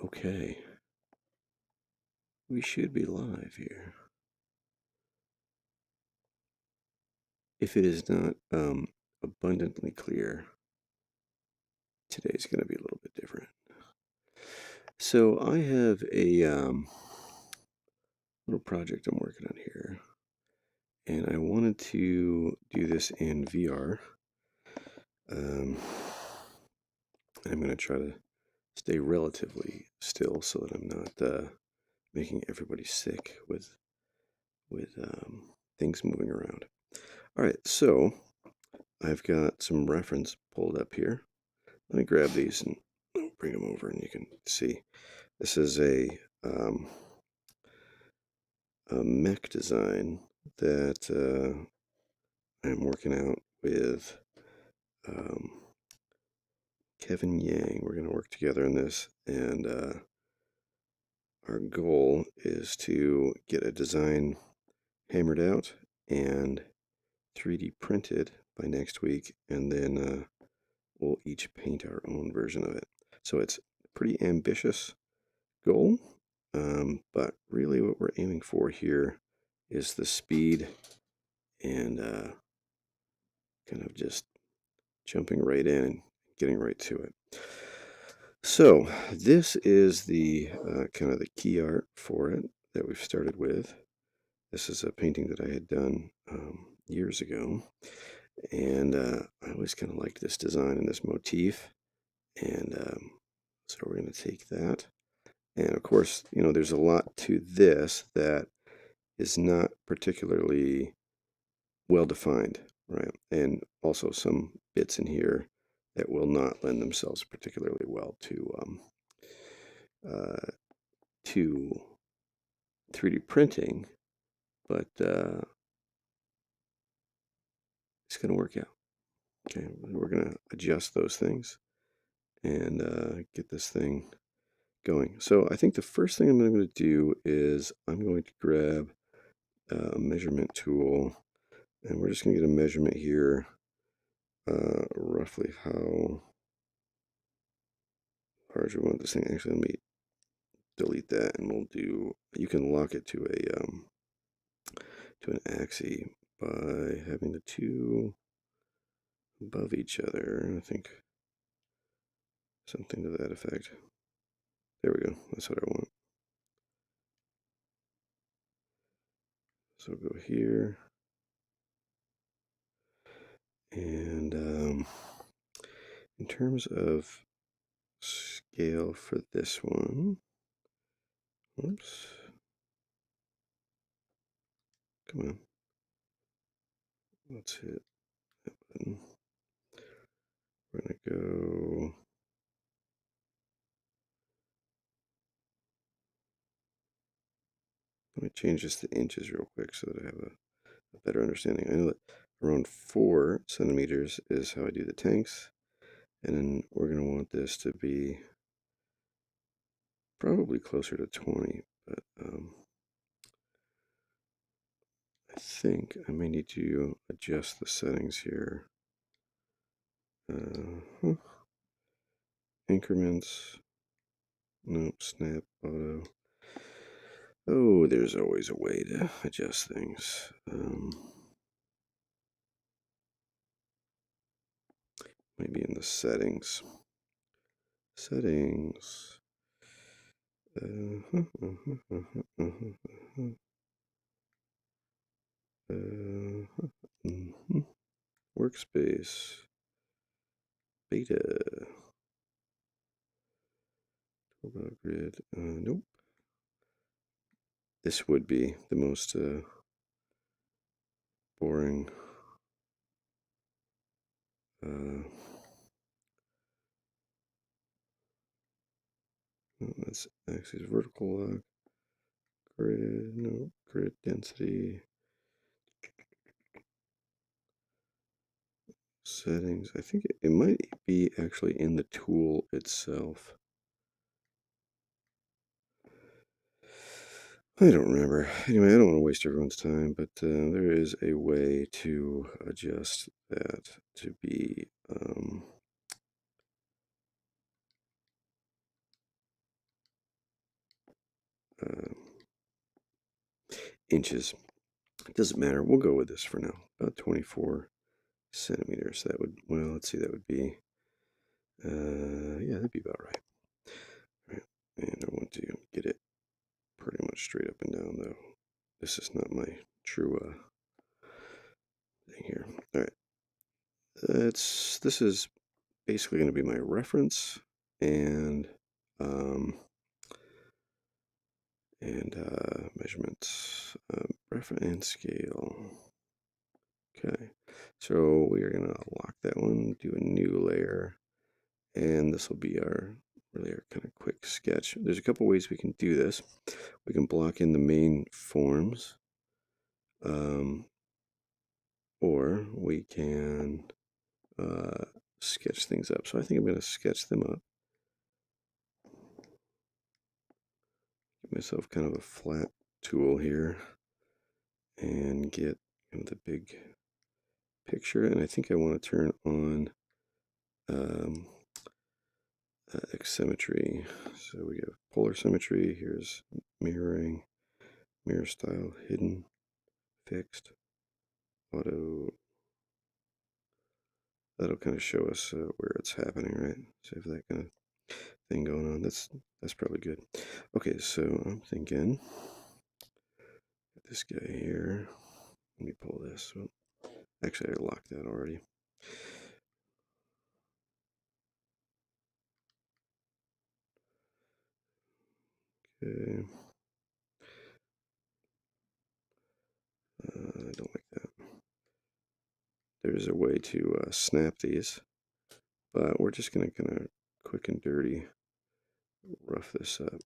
Okay, we should be live here. If it is not abundantly clear, today's going to be a little bit different. So I have a little project I'm working on here, and I wanted to do this in VR. I'm going to try to stay relatively still so that I'm not making everybody sick with things moving around. All right, so I've got some reference pulled up here. Let me grab these and bring them over, and you can see. This is um, a mech design that I'm working out with um, Kevin Yang. We're going to work together on this, and our goal is to get a design hammered out and 3D printed by next week, and then we'll each paint our own version of it. So it's a pretty ambitious goal, but really what we're aiming for here is the speed and kind of just jumping right in and getting right to it. So this is the kind of the key art for it that we've started with. This is a painting that I had done years ago, and I always kind of liked this design and this motif, and so we're going to take that. And of course, there's a lot to this that is not particularly well defined, right? And also some bits in here that will not lend themselves particularly well uh, to 3D printing, but it's going to work out. Okay, we're going to adjust those things and get this thing going. So I think the first thing I'm going to do is I'm going to grab a measurement tool, and we're just going to get a measurement here, roughly how large we want this thing. Actually, let me delete that, and we'll do. You can lock it to an axis by having the two above each other. I think something to that effect. There we go. That's what I want. So go here, and in terms of scale for this one, oops, come on, let's hit that button. We're gonna go. Let me change this to inches real quick so that I have a better understanding. I know that around 4 centimeters is how I do the tanks, and then we're going to want this to be probably closer to 20, but I think I may need to adjust the settings here. Increments, nope, snap, auto. Oh, there's always a way to adjust things. Maybe in the settings. Settings. Workspace. Beta. Grid. Nope. This would be the most boring. That's axis vertical lock. Grid. No. Grid density. Settings. I think it might be actually in the tool itself. I don't remember. Anyway, I don't want to waste everyone's time, but there is a way to adjust that to be inches. It doesn't matter. We'll go with this for now. About 24 centimeters. That would, well, let's see, that would be, yeah, that'd be about right. All right. And I want to get it pretty much straight up and down, though. This is not my true thing here. All right. This is basically going to be my reference and measurements, reference and scale. Okay, so we are going to lock that one, do a new layer, and this will be our really our kind of quick sketch. There's a couple ways we can do this. We can block in the main forms, or we can sketch things up. So I think I'm going to sketch them up. Give myself kind of a flat tool here and get kind of the big picture. And I think I want to turn on symmetry. So we have polar symmetry. Here's mirroring, mirror style, hidden, fixed, auto. That'll kind of show us where it's happening, right? So if that kind of thing going on, that's probably good. Okay, so I'm thinking this guy here. Let me pull this. Well, actually, I locked that already. Okay. I don't like that. There's a way to snap these, but we're just going to kind of quick and dirty rough this up.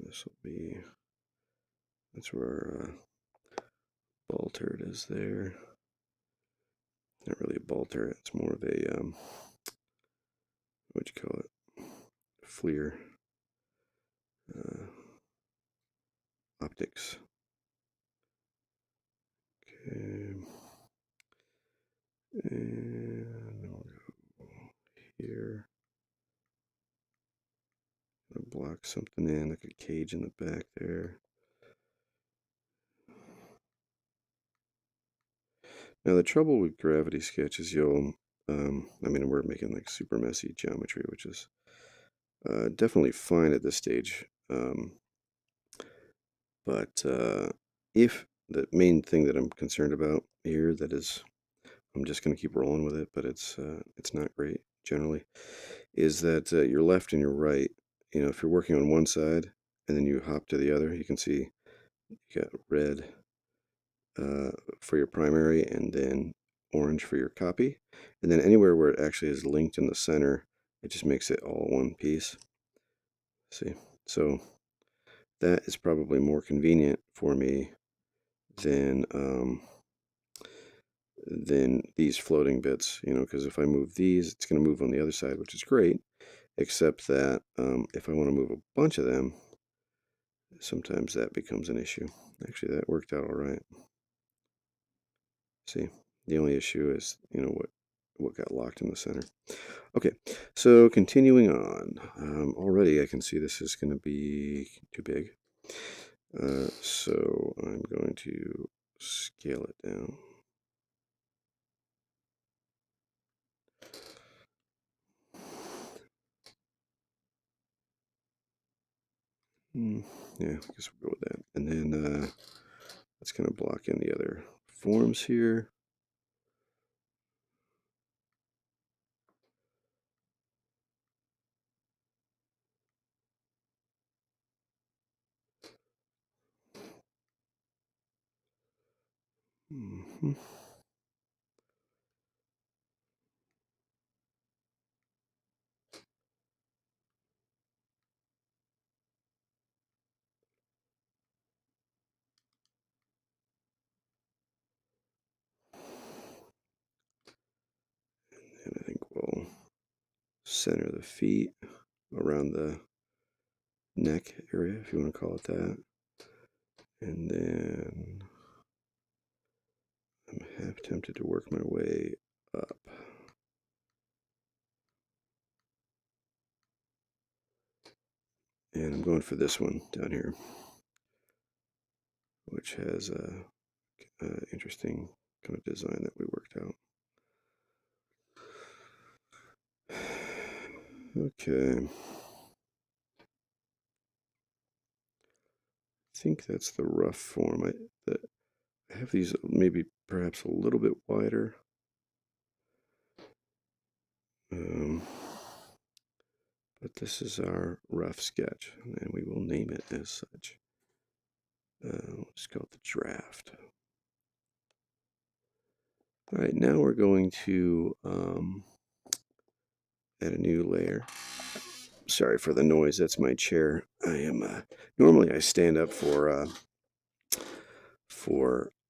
This will be, that's where our ball turret is there. Not really a ball turret, it's more of a, what'd you call it? FLIR. Optics. Okay. And we'll go here. Block something in, like a cage in the back there. Now the trouble with gravity sketch is you'll, I mean, we're making like super messy geometry, which is definitely fine at this stage. But if the main thing that I'm concerned about here, that is, I'm just going to keep rolling with it, but it's not great generally, is that your left and your right, you know, if you're working on one side and then you hop to the other, you can see you got red for your primary and then orange for your copy. And then anywhere where it actually is linked in the center, it just makes it all one piece. See? So that is probably more convenient for me than these floating bits, you know, because if I move these, it's going to move on the other side, which is great, except that if I want to move a bunch of them, sometimes that becomes an issue. Actually, that worked out all right. See, the only issue is, you know, what got locked in the center. Okay, so continuing on. Already I can see this is going to be too big. So I'm going to scale it down. Yeah, I guess we'll go with that. And then let's kind of block in the other forms here. Mm-hmm. And I think we'll center the feet around the neck area, if you want to call it that. And then I'm half tempted to work my way up. And I'm going for this one down here, which has a interesting kind of design that we worked out. Okay. I think that's the rough form. I have these maybe perhaps a little bit wider. Um, but this is our rough sketch, and we will name it as such. Let's call it the draft. All right, now we're going to add a new layer. Sorry for the noise. That's my chair. I am normally I stand up for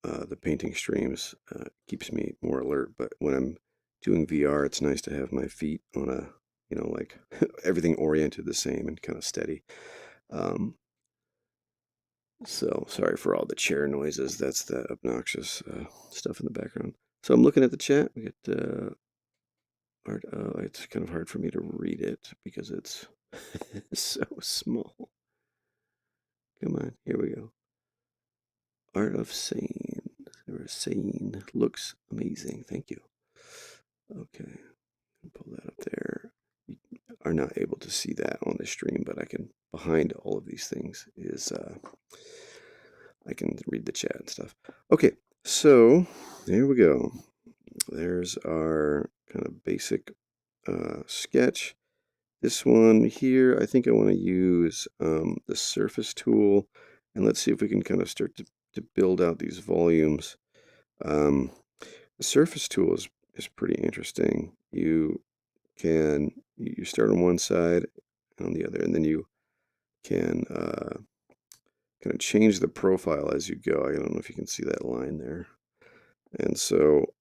the painting streams. Keeps me more alert. But when I'm doing VR, it's nice to have my feet on a like everything oriented the same and kind of steady. So sorry for all the chair noises. That's the obnoxious stuff in the background. So I'm looking at the chat. We get art. It's kind of hard for me to read it because it's so small. Come on, here we go. Art of Sane. Or Sane looks amazing. Thank you. Okay, pull that up there. You are not able to see that on the stream, but I can. Behind all of these things is I can read the chat and stuff. Okay, so there we go. There's our kind of basic sketch. This one here, I think I want to use the surface tool, and let's see if we can kind of start to build out these volumes. The surface tool is pretty interesting. You start on one side and on the other, and then you can kind of change the profile as you go. I don't know if you can see that line there. And so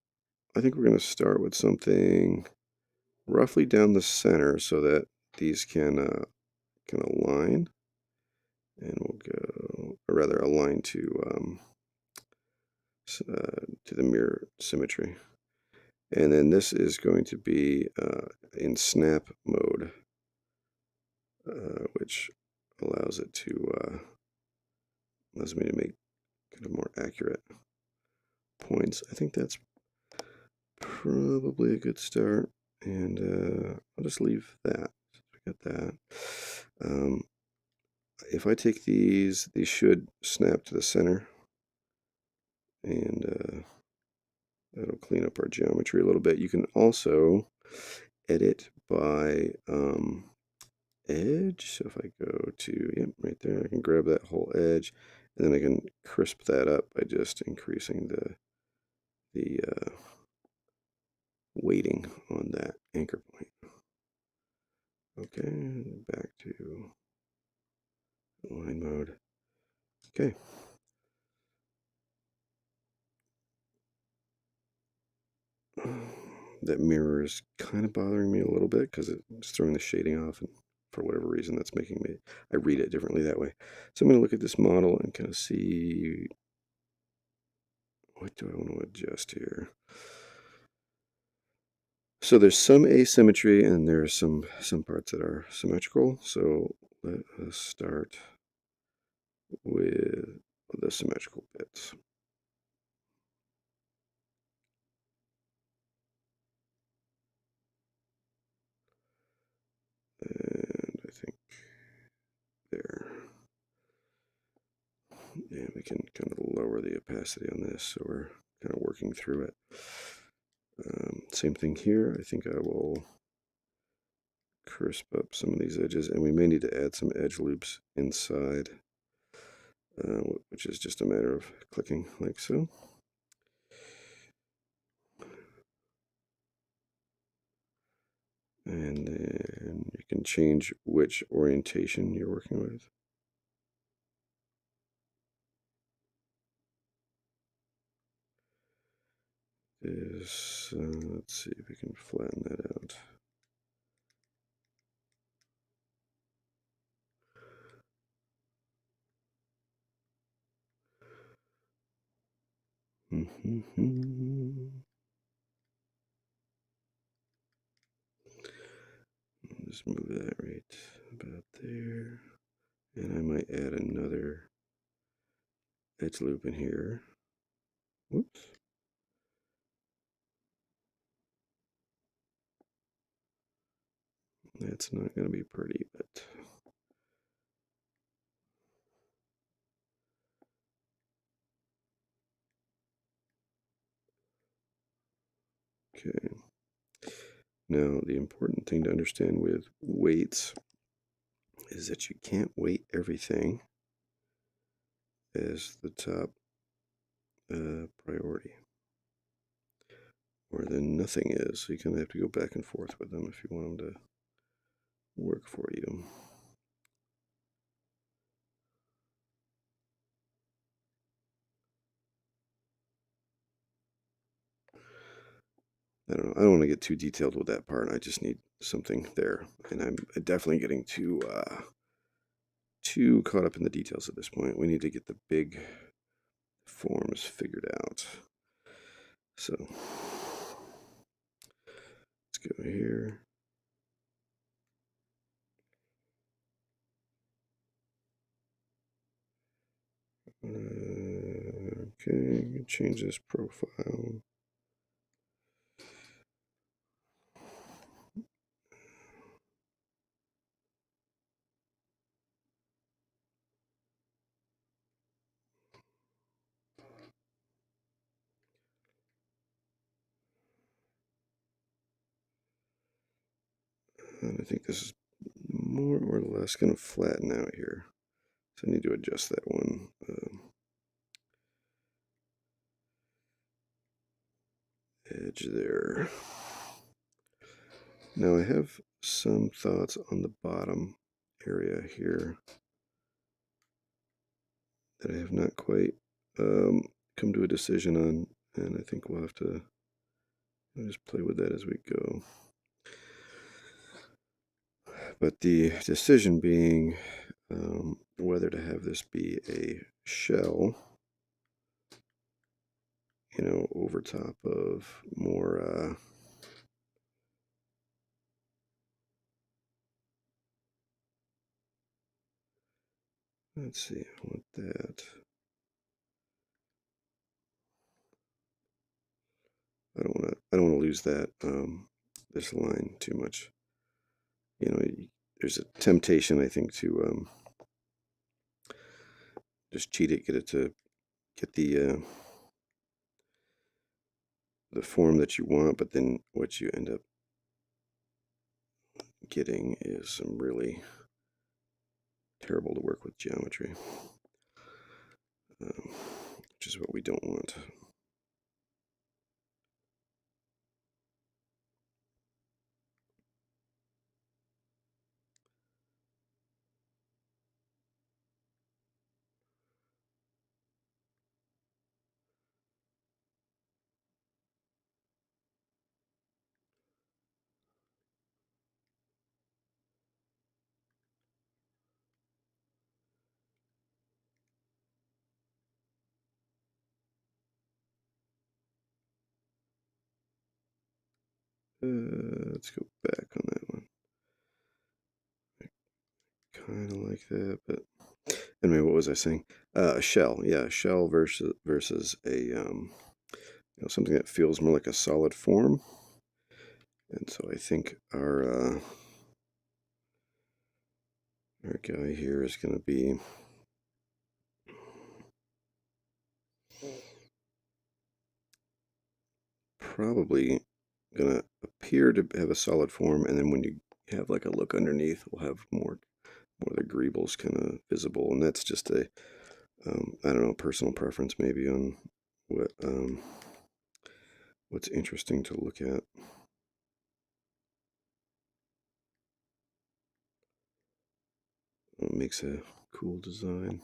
I think we're going to start with something roughly down the center so that these can align, and we'll go, or rather align to the mirror symmetry. And then this is going to be in snap mode, which allows me to make kind of more accurate points. I think that's probably a good start, and I'll just leave that. We got that. If I take these should snap to the center, and that'll clean up our geometry a little bit. You can also edit by edge. So if I go to, yep, right there, I can grab that whole edge, and then I can crisp that up by just increasing the weighting on that anchor point. Okay, back to line mode. Okay. That mirror is kind of bothering me a little bit because it's throwing the shading off, and for whatever reason that's making me, I read it differently that way. So I'm going to look at this model and kind of see, what do I want to adjust here? So there's some asymmetry and there's some parts that are symmetrical. So let us start with the symmetrical bits. And I think there. Yeah, we can kind of lower the opacity on this, so we're kind of working through it. Same thing here. I think I will crisp up some of these edges, and we may need to add some edge loops inside, which is just a matter of clicking like so. And then you can change which orientation you're working with. Let's see if we can flatten that out. Just move that right about there. And I might add another edge loop in here. Whoops. That's not going to be pretty, but okay. Now, the important thing to understand with weights is that you can't weight everything as the top priority, or then nothing is. So you kind of have to go back and forth with them if you want them to work for you. I don't know. I don't want to get too detailed with that part. I just need something there, and I'm definitely getting too caught up in the details at this point. We need to get the big forms figured out. So let's go here. Okay, change this profile. And I think this is more or less going to flatten out here. So I need to adjust that one. Edge there. Now I have some thoughts on the bottom area here that I have not quite come to a decision on, and I think we'll have to just play with that as we go. But the decision being whether to have this be a shell, over top of more let's see, I want that. I don't want to lose that this line too much. There's a temptation, I think, to just cheat it, get the form that you want, but then what you end up getting is some really terrible to work with geometry, which is what we don't want. Let's go back on that one. Kind of like that, but anyway, what was I saying? A shell, yeah, a shell versus a something that feels more like a solid form. And so I think our guy here is going to be probably going to appear to have a solid form, and then when you have like a look underneath, we'll have more of the greebles kind of visible, and that's just a I don't know, personal preference maybe on what's interesting to look at. It makes a cool design.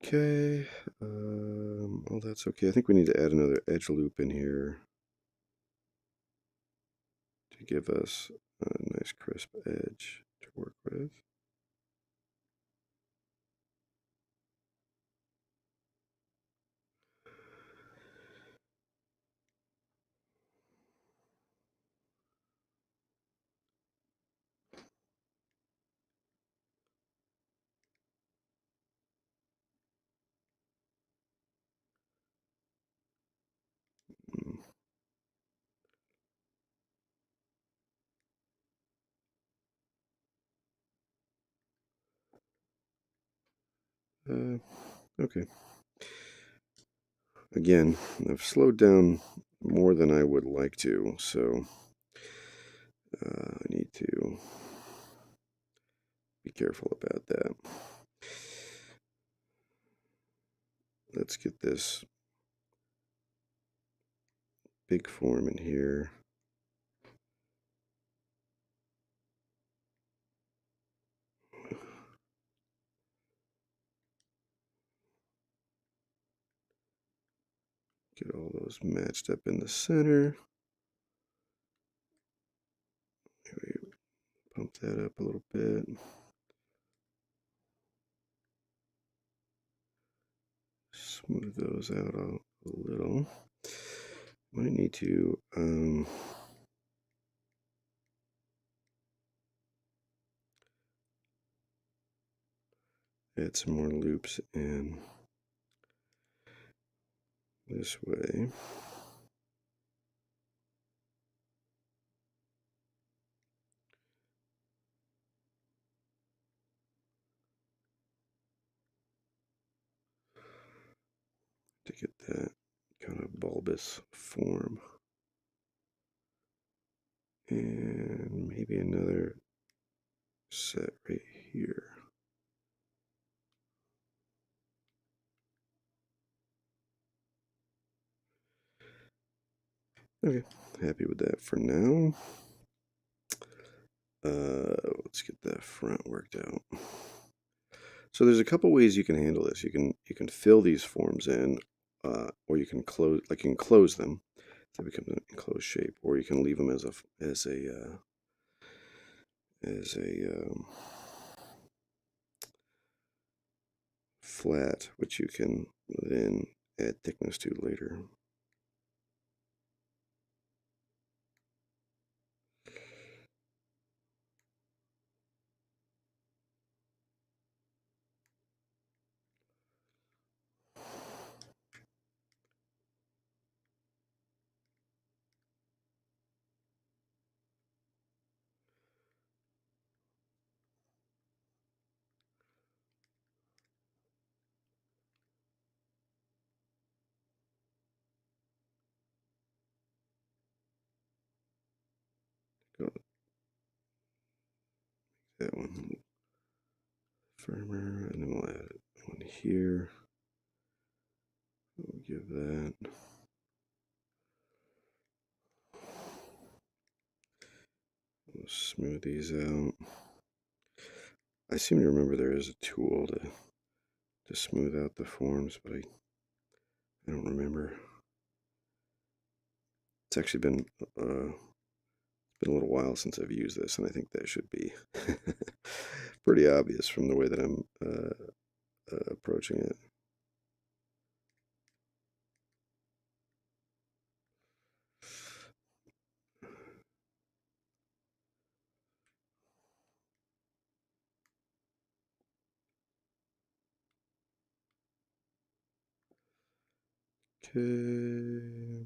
Okay, oh, that's okay. I think we need to add another edge loop in here to give us a nice crisp edge to work with. Okay. Again, I've slowed down more than I would like to, so I need to be careful about that. Let's get this big form in here. Get all those matched up in the center. Maybe pump that up a little bit. Smooth those out a little. Might need to add some more loops in this way. To get that kind of bulbous form. And maybe another set right here. Okay, happy with that for now. Let's get that front worked out. So there's a couple ways you can handle this. You can fill these forms in, or you can close them. So it becomes an enclosed shape, or you can leave them as a flat, which you can then add thickness to later. Go that one firmer, and then we'll add one here. We'll give that. We'll smooth these out. I seem to remember there is a tool to smooth out the forms, but I don't remember. It's actually been a little while since I've used this, and I think that should be pretty obvious from the way that I'm approaching it. Okay.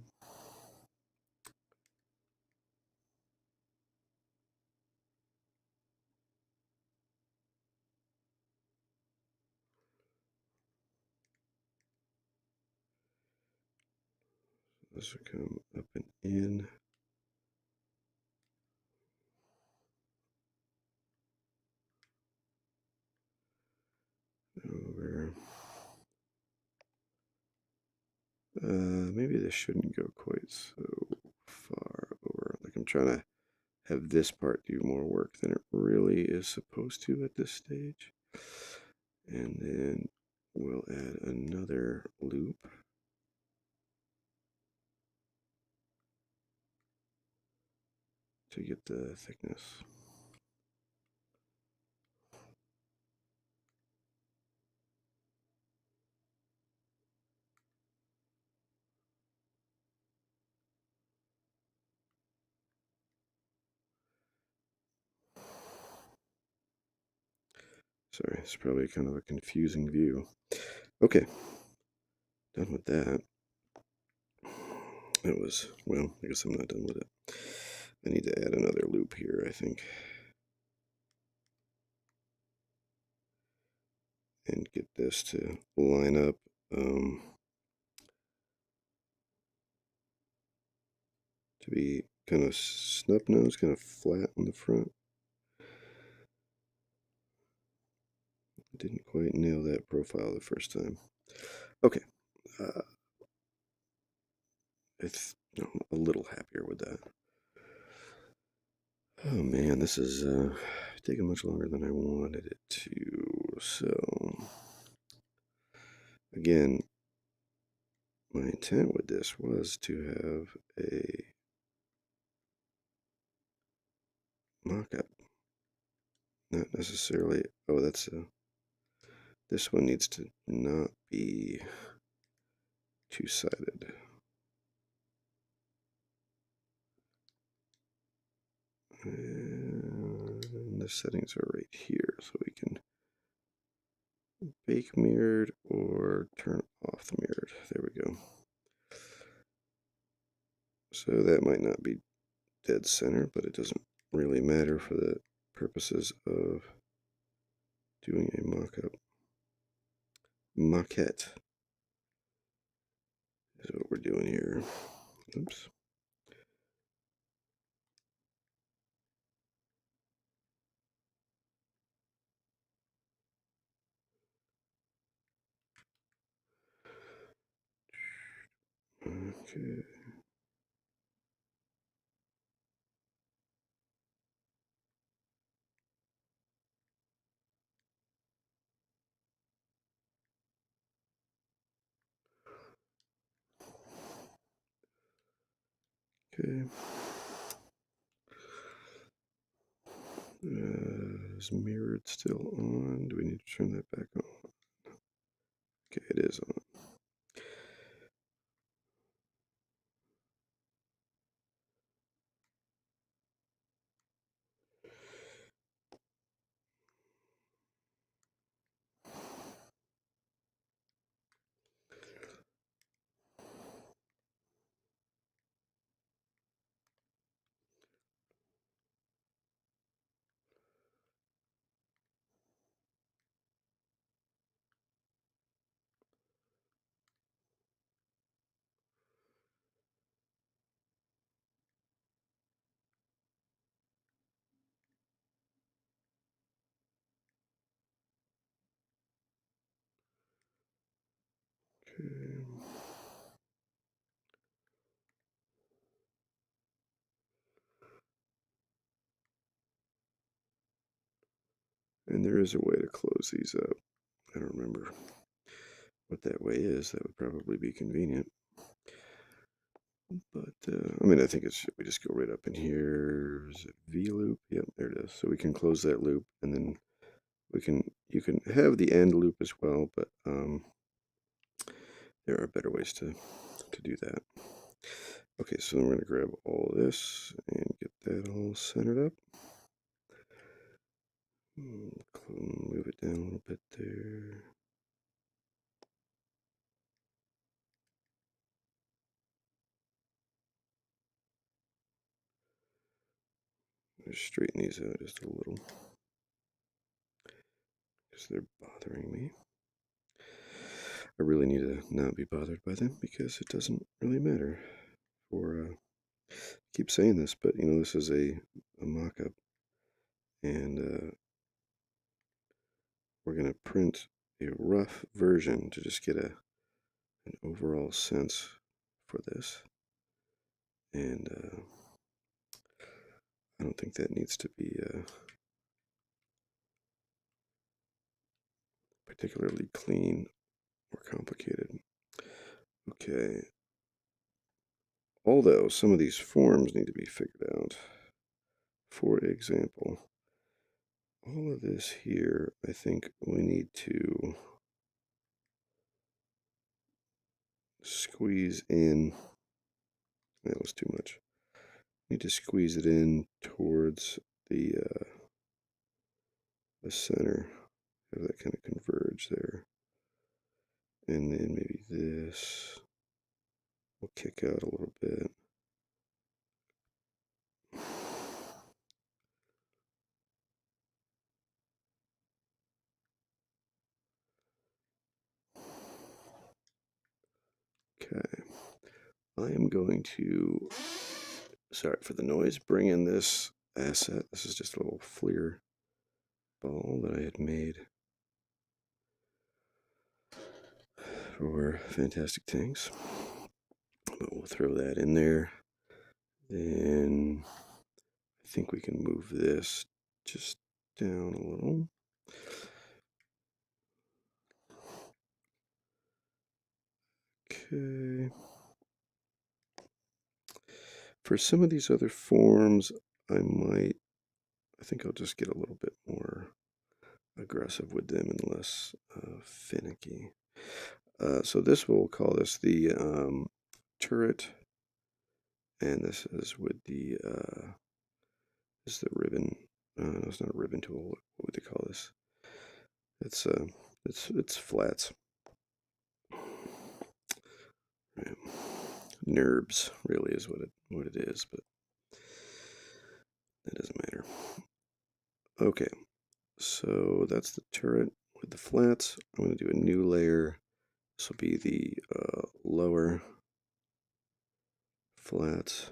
This will come up and in. Over. Maybe this shouldn't go quite so far over. Like I'm trying to have this part do more work than it really is supposed to at this stage. And then we'll add another loop to get the thickness. Sorry, it's probably kind of a confusing view. Okay, done with that. It was, well, I guess I'm not done with it. I need to add another loop here, I think. and get this to line up. To be kind of snub nose, kind of flat on the front. Didn't quite nail that profile the first time. Okay. I'm a little happier with that. Oh man, this is taking much longer than I wanted it to. So, again, my intent with this was to have a mock-up. Not necessarily, oh, this one needs to not be two-sided. And the settings are right here, so we can bake mirrored or turn off the mirrored. There we go. So that might not be dead center, but it doesn't really matter for the purposes of doing a mock-up. Maquette is what we're doing here. Oops. Okay. Okay. Is mirrored still on? Do we need to turn that back on? Okay, it is on. Okay. And there is a way to close these up. I don't remember what that way is. That would probably be convenient. But, I mean, I think we just go right up in here. Is it V loop? Yep, there it is. So we can close that loop, and then you can have the end loop as well, but there are better ways to do that. Okay, so then we're going to grab all this and get that all centered up. Move it down a little bit there. Just straighten these out just a little, because they're bothering me. I really need to not be bothered by them because it doesn't really matter. I keep saying this, but you know, this is a mock-up, and we're going to print a rough version to just get an overall sense for this. And I don't think that needs to be particularly clean or complicated. Okay. Although some of these forms need to be figured out. For example, all of this here, I think we need to squeeze in. That was too much. Need to squeeze it in towards the center. Have that kind of converge there. And then maybe this will kick out a little bit. Okay. I am going to, sorry for the noise, bring in this asset. This is just a little FLIR ball that I had made for Fantastic Tanks. But we'll throw that in there. Then I think we can move this just down a little. Okay. For some of these other forms, I think I'll just get a little bit more aggressive with them and less finicky. So this, we'll call this the turret, and this is with the this is the ribbon. No, it's not a ribbon tool. What would they call this? It's flats. Right. NURBS really is what it is, but that doesn't matter. Okay, so that's the turret with the flats. I'm going to do a new layer. This will be the lower flats,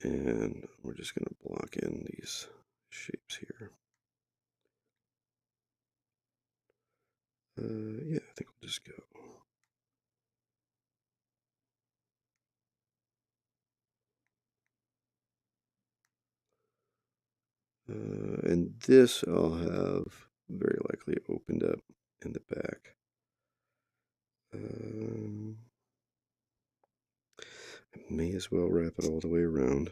and we're just going to block in these shapes here. Yeah, I think we'll just go. And this I'll have very likely opened up in the back. I may as well wrap it all the way around.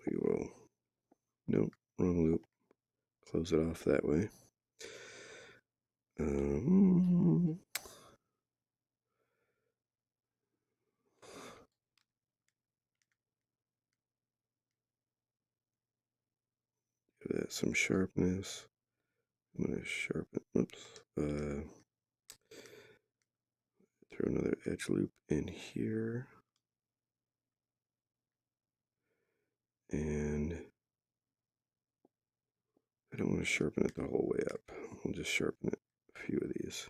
We will, nope, wrong loop. Close it off that way. Give that some sharpness. I'm going to sharpen, oops, throw another edge loop in here. And I don't want to sharpen it the whole way up. I'll just sharpen it a few of these.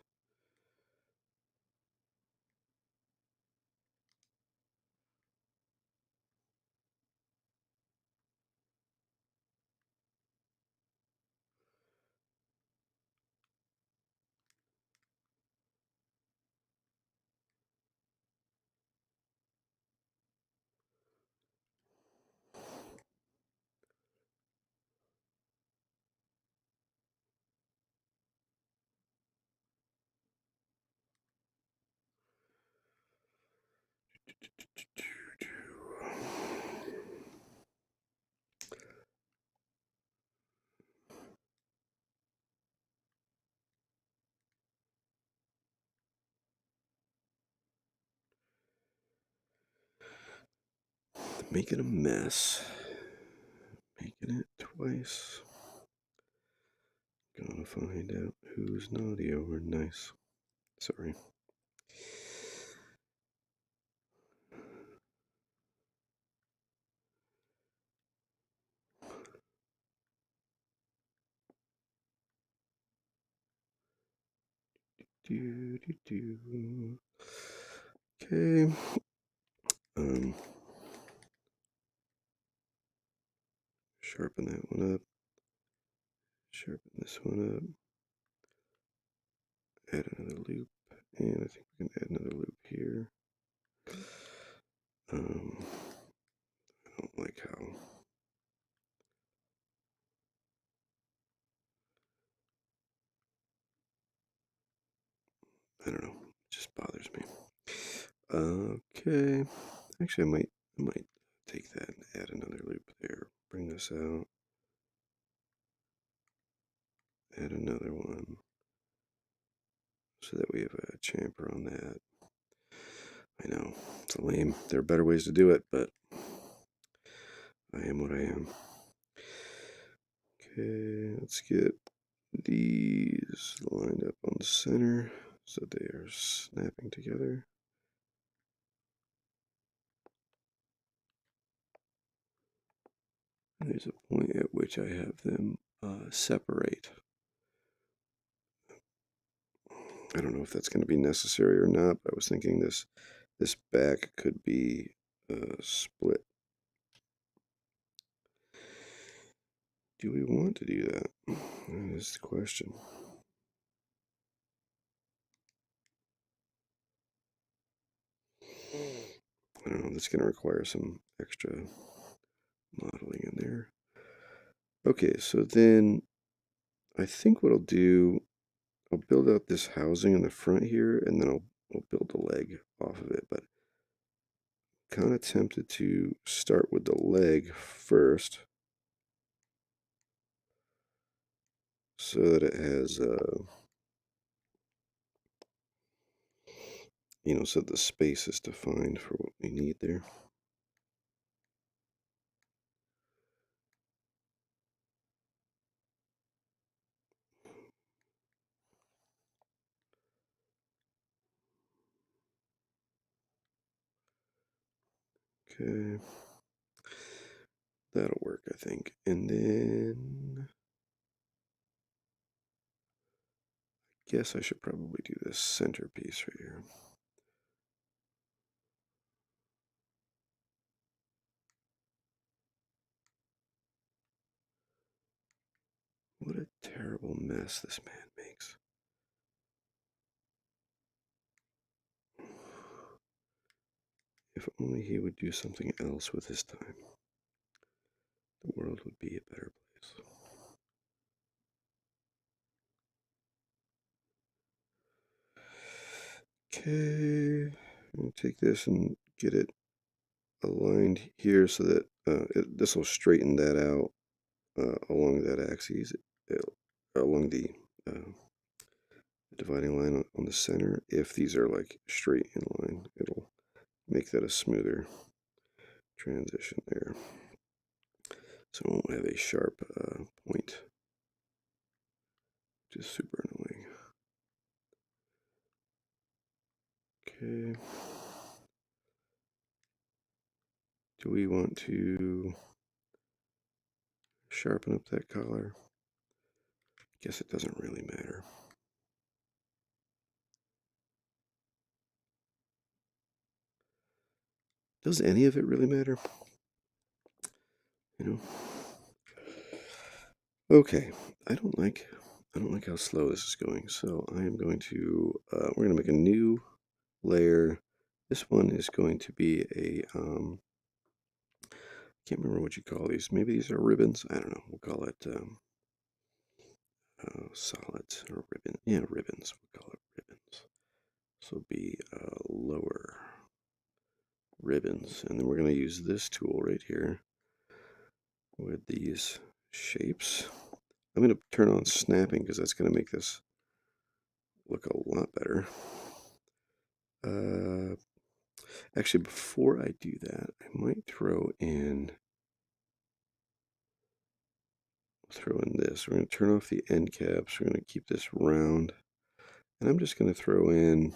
Making a mess. Making it twice. Gonna find out who's naughty or nice. Sorry. Okay. Sharpen that one up. Sharpen this one up. Add another loop. And I think we can add another loop here. I don't like how I don't know. It just bothers me. Okay. Actually, I might take that and add another loop there. Bring this out. Add another one. So that we have a chamfer on that. I know, it's lame. There are better ways to do it, but I am what I am. Okay, let's get these lined up on the center so they are snapping together. And there's a point at which I have them separate. I don't know if that's going to be necessary or not, but I was thinking this back could be split. Do we want to do that? That is the question. I don't know, that's going to require some extra modeling in there. Okay, so then I think what I'll do, I'll build out this housing in the front here, and then I'll build the leg off of it, but kind of tempted to start with the leg first so that it has, so the space is defined for what we need there. Okay, that'll work, I think. And then I guess I should probably do this centerpiece right here. What a terrible mess this man makes. If only he would do something else with his time, the world would be a better place. Okay, I'm going to take this and get it aligned here so that this will straighten that out along that axis, along the dividing line on the center. If these are like straight in line, it'll make that a smoother transition there. So it won't have a sharp point, which is super annoying. Okay. Do we want to sharpen up that collar? Guess it doesn't really matter. Does any of it really matter? You know? Okay, I don't like how slow this is going, so I am going to we're going to make a new layer. This one is going to be a can't remember what you call these. Maybe these are ribbons. I don't know. We'll call it solids or ribbon. Yeah, ribbons. We'll call it ribbons. So it'll be lower ribbons, and then we're going to use this tool right here with these shapes. I'm going to turn on snapping because that's going to make this look a lot better. Actually, before I do that, I might throw in this. We're going to turn off the end caps. We're going to keep this round. And I'm just going to throw in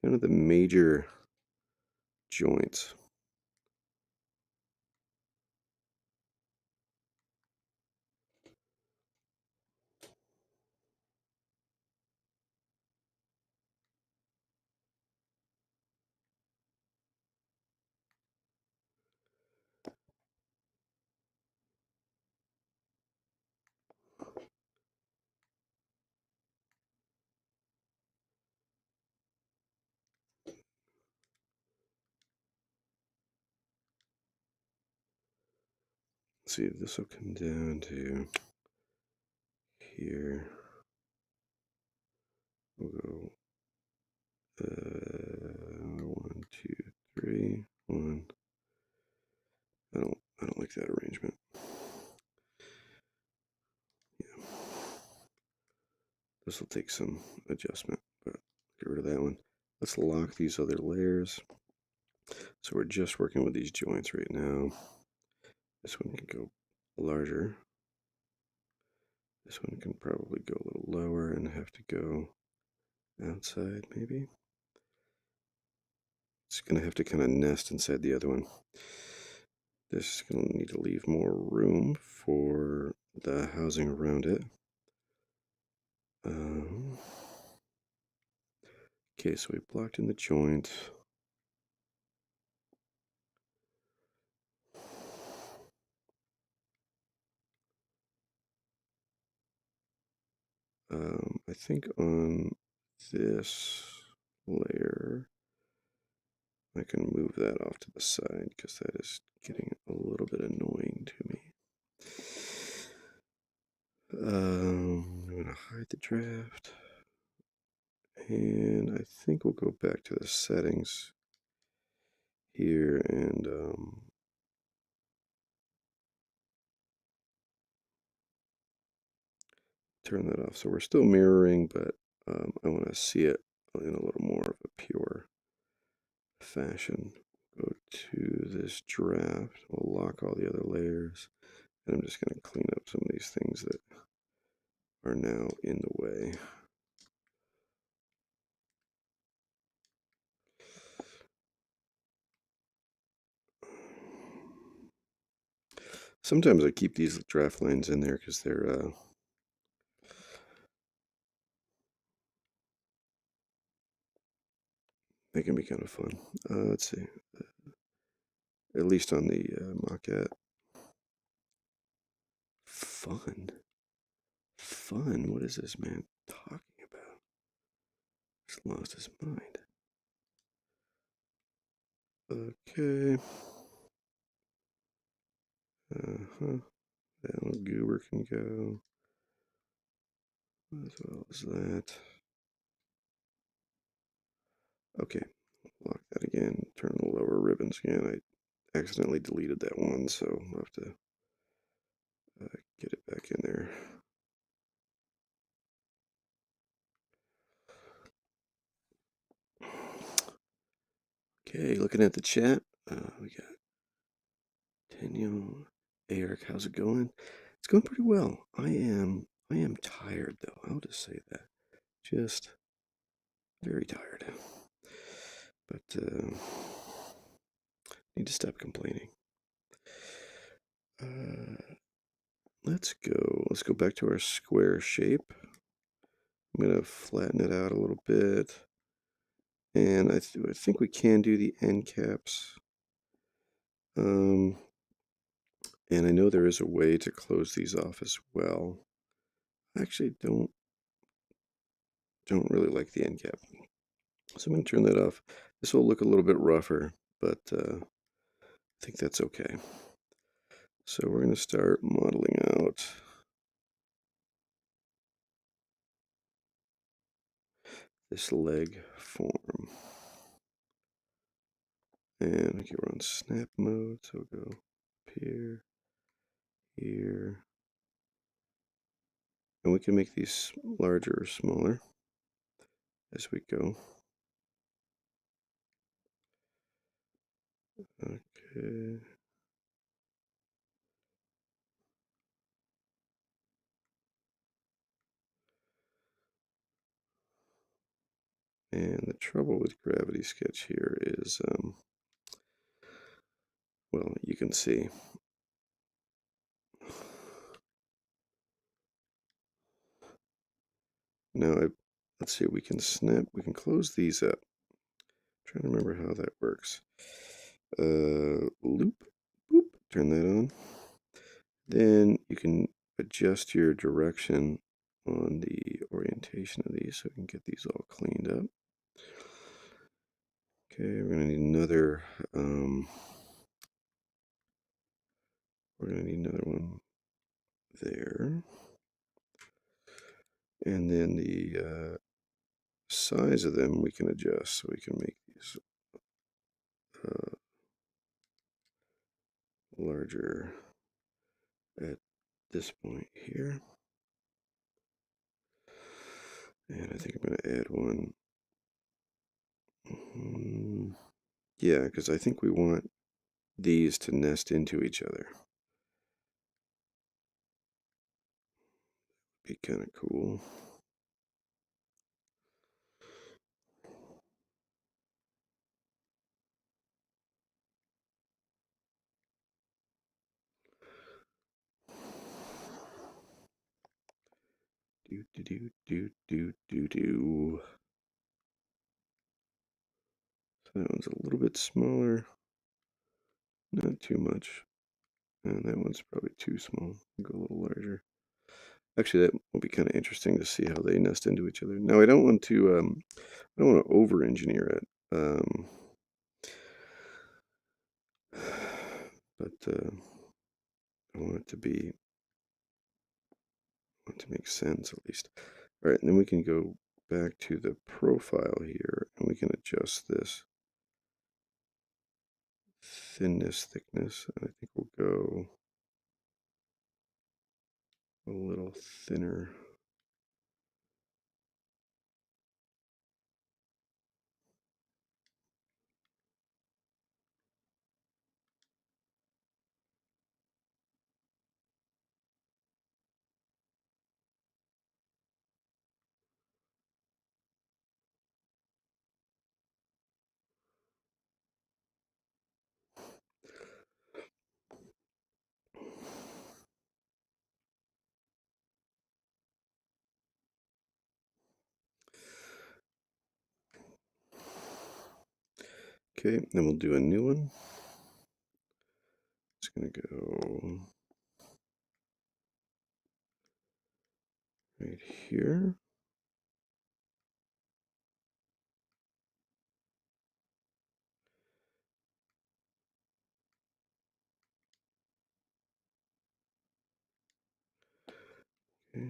kind of the major joints. Let's see, this will come down to here. We'll go 1, 2, 3, 1. I don't like that arrangement. Yeah. This will take some adjustment, but get rid of that one. Let's lock these other layers. So we're just working with these joints right now. This one can go larger. This one can probably go a little lower and have to go outside, maybe. It's going to have to kind of nest inside the other one. This is going to need to leave more room for the housing around it. Okay, so we blocked in the joint. I think on this layer, I can move that off to the side because that is getting a little bit annoying to me. I'm going to hide the draft. And I think we'll go back to the settings here and turn that off. So we're still mirroring, but I want to see it in a little more of a pure fashion. Go to this draft. We'll lock all the other layers. And I'm just going to clean up some of these things that are now in the way. Sometimes I keep these draft lines in there because they can be kind of fun. Let's see. At least on the Maquette. Fun. Fun? What is this man talking about? He's lost his mind. Okay. Uh-huh. That little goober can go. As well as that. Okay. Lock that again. Turn the lower ribbons again. I accidentally deleted that one, so I'll have to get it back in there. Okay, looking at the chat, we got Daniel, Eric, how's it going? It's going pretty well. I am tired though. I'll just say that. Just very tired. But need to stop complaining. Let's go back to our square shape. I'm gonna flatten it out a little bit. And I think we can do the end caps. And I know there is a way to close these off as well. I actually don't really like the end cap. So I'm going to turn that off. This will look a little bit rougher, but I think that's okay. So we're going to start modeling out this leg form. And okay, we're on snap mode, so we'll go up here, here. And we can make these larger or smaller as we go. Okay. And the trouble with Gravity Sketch here is, well, you can see. Now, let's see, we can close these up. I'm trying to remember how that works. Loop, boop, turn that on. Then you can adjust your direction on the orientation of these so we can get these all cleaned up. Okay, we're gonna need another, one there. And then the size of them we can adjust so we can make these larger at this point here. And I think I'm going to add one. Yeah, because I think we want these to nest into each other. be kind of cool. Do do do do do do do. So that one's a little bit smaller, not too much. And that one's probably too small. Go a little larger. Actually, that will be kind of interesting to see how they nest into each other. Now, I don't want to over-engineer it, but I want it to be, I want it to make sense at least. All right, and then we can go back to the profile here, and we can adjust this thinness, thickness. And I think we'll go a little thinner. Okay, then we'll do a new one. It's gonna go right here. Okay.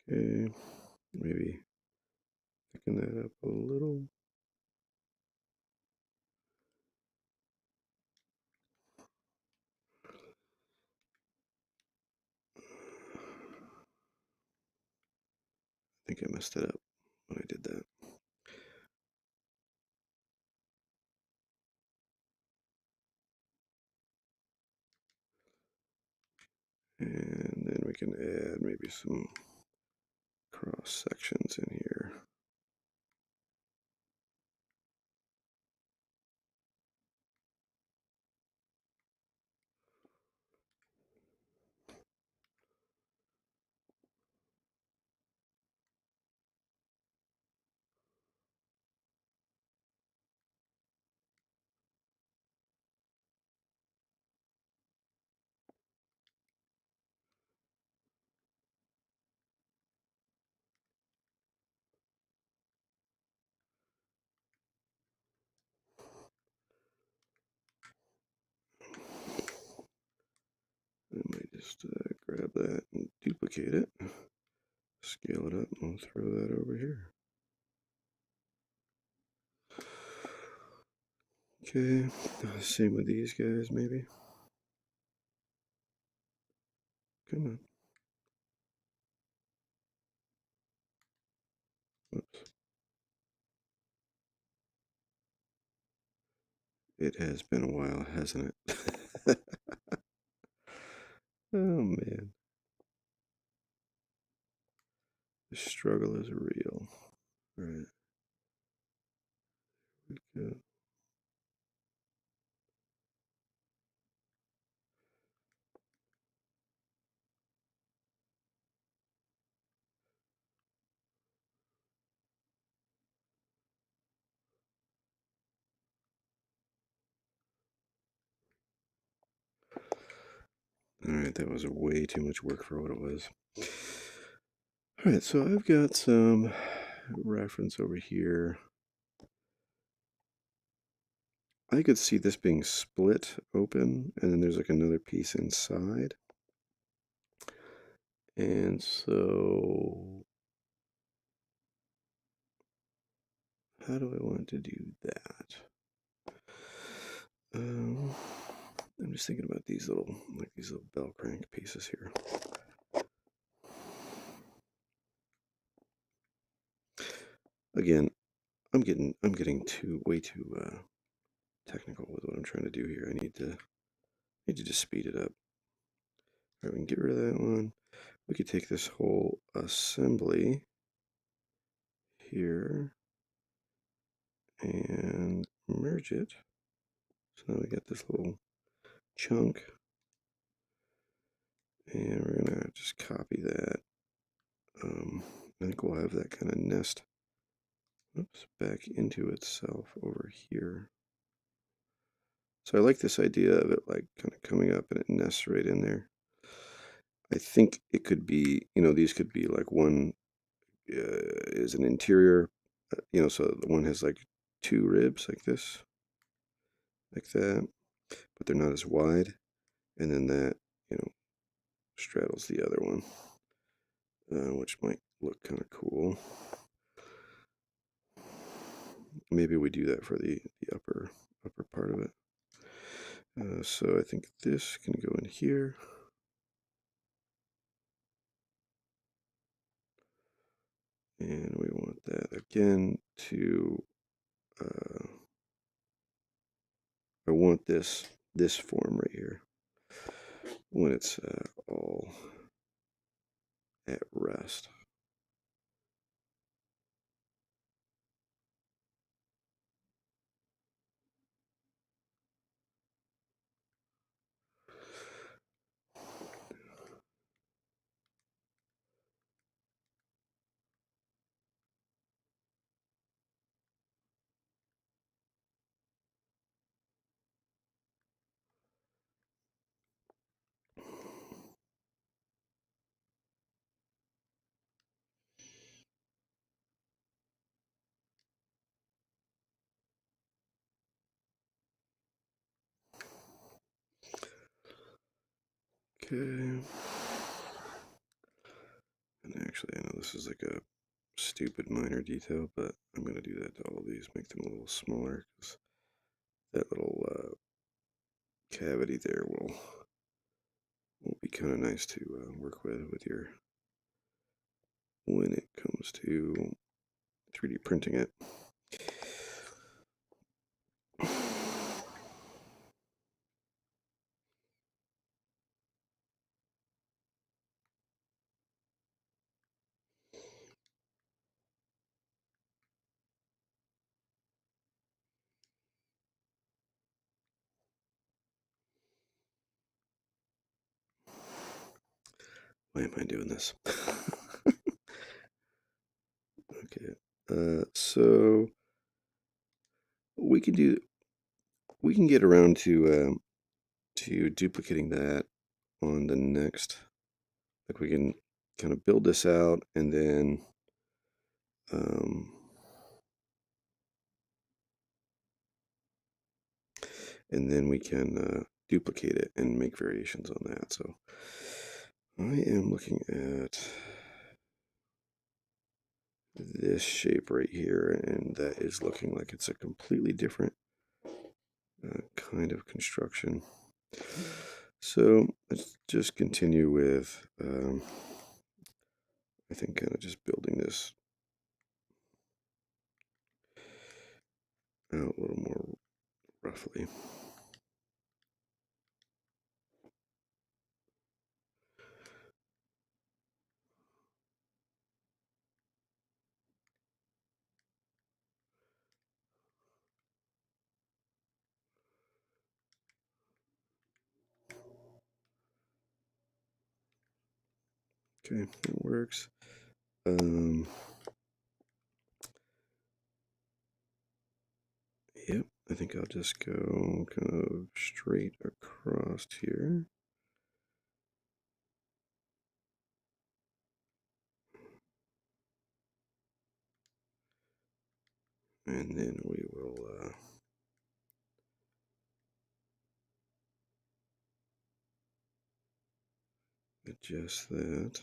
Okay, maybe thicken that up a little. I think I messed it up when I did that. And then we can add maybe some cross sections in here. I might just grab that and duplicate it, scale it up, and I'll throw that over here. Okay, same with these guys, maybe. Come on. Whoops. It has been a while, hasn't it? Oh man, the struggle is real. All right, we go. All right, that was way too much work for what it was. All right, so I've got some reference over here. I could see this being split open, and then there's like another piece inside. And so how do I want to do that? I'm just thinking about these little bell crank pieces here. Again, I'm getting way too technical with what I'm trying to do here. I need to just speed it up. All right, we can get rid of that one. We could take this whole assembly here and merge it. So now we got this little chunk, and we're gonna just copy that. I think we'll have that kind of nest, back into itself over here. So I like this idea of it like kind of coming up and it nests right in there. I think it could be, these could be like one is an interior, so the one has like two ribs like this, like that, but they're not as wide. And then that, straddles the other one, which might look kind of cool. Maybe we do that for the upper part of it. So I think this can go in here. And we want that again to, I want this form right here when it's all at rest. Okay. And actually, I know this is like a stupid minor detail, but I'm going to do that to all these, make them a little smaller, because that little cavity there will be kind of nice to work with your, when it comes to 3D printing it. Why am I doing this? Okay, so we can get around to duplicating that on the next. Like we can kind of build this out and then um, we can duplicate it and make variations on that. So I am looking at this shape right here, and that is looking like it's a completely different kind of construction. So let's just continue with, I think, kind of just building this out a little more roughly. Okay, it works. Yep, I think I'll just go kind of straight across here. And then we will adjust that.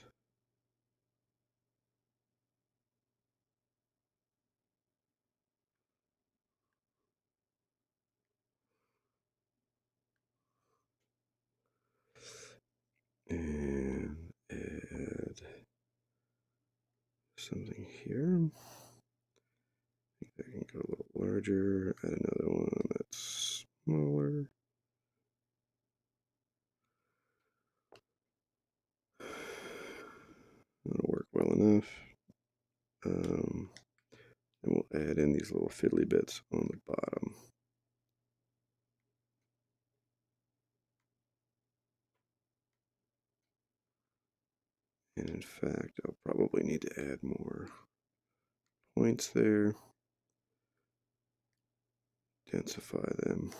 larger, add another one that's smaller. That'll work well enough. And we'll add in these little fiddly bits on the bottom. And in fact, I'll probably need to add more points there. Densify them.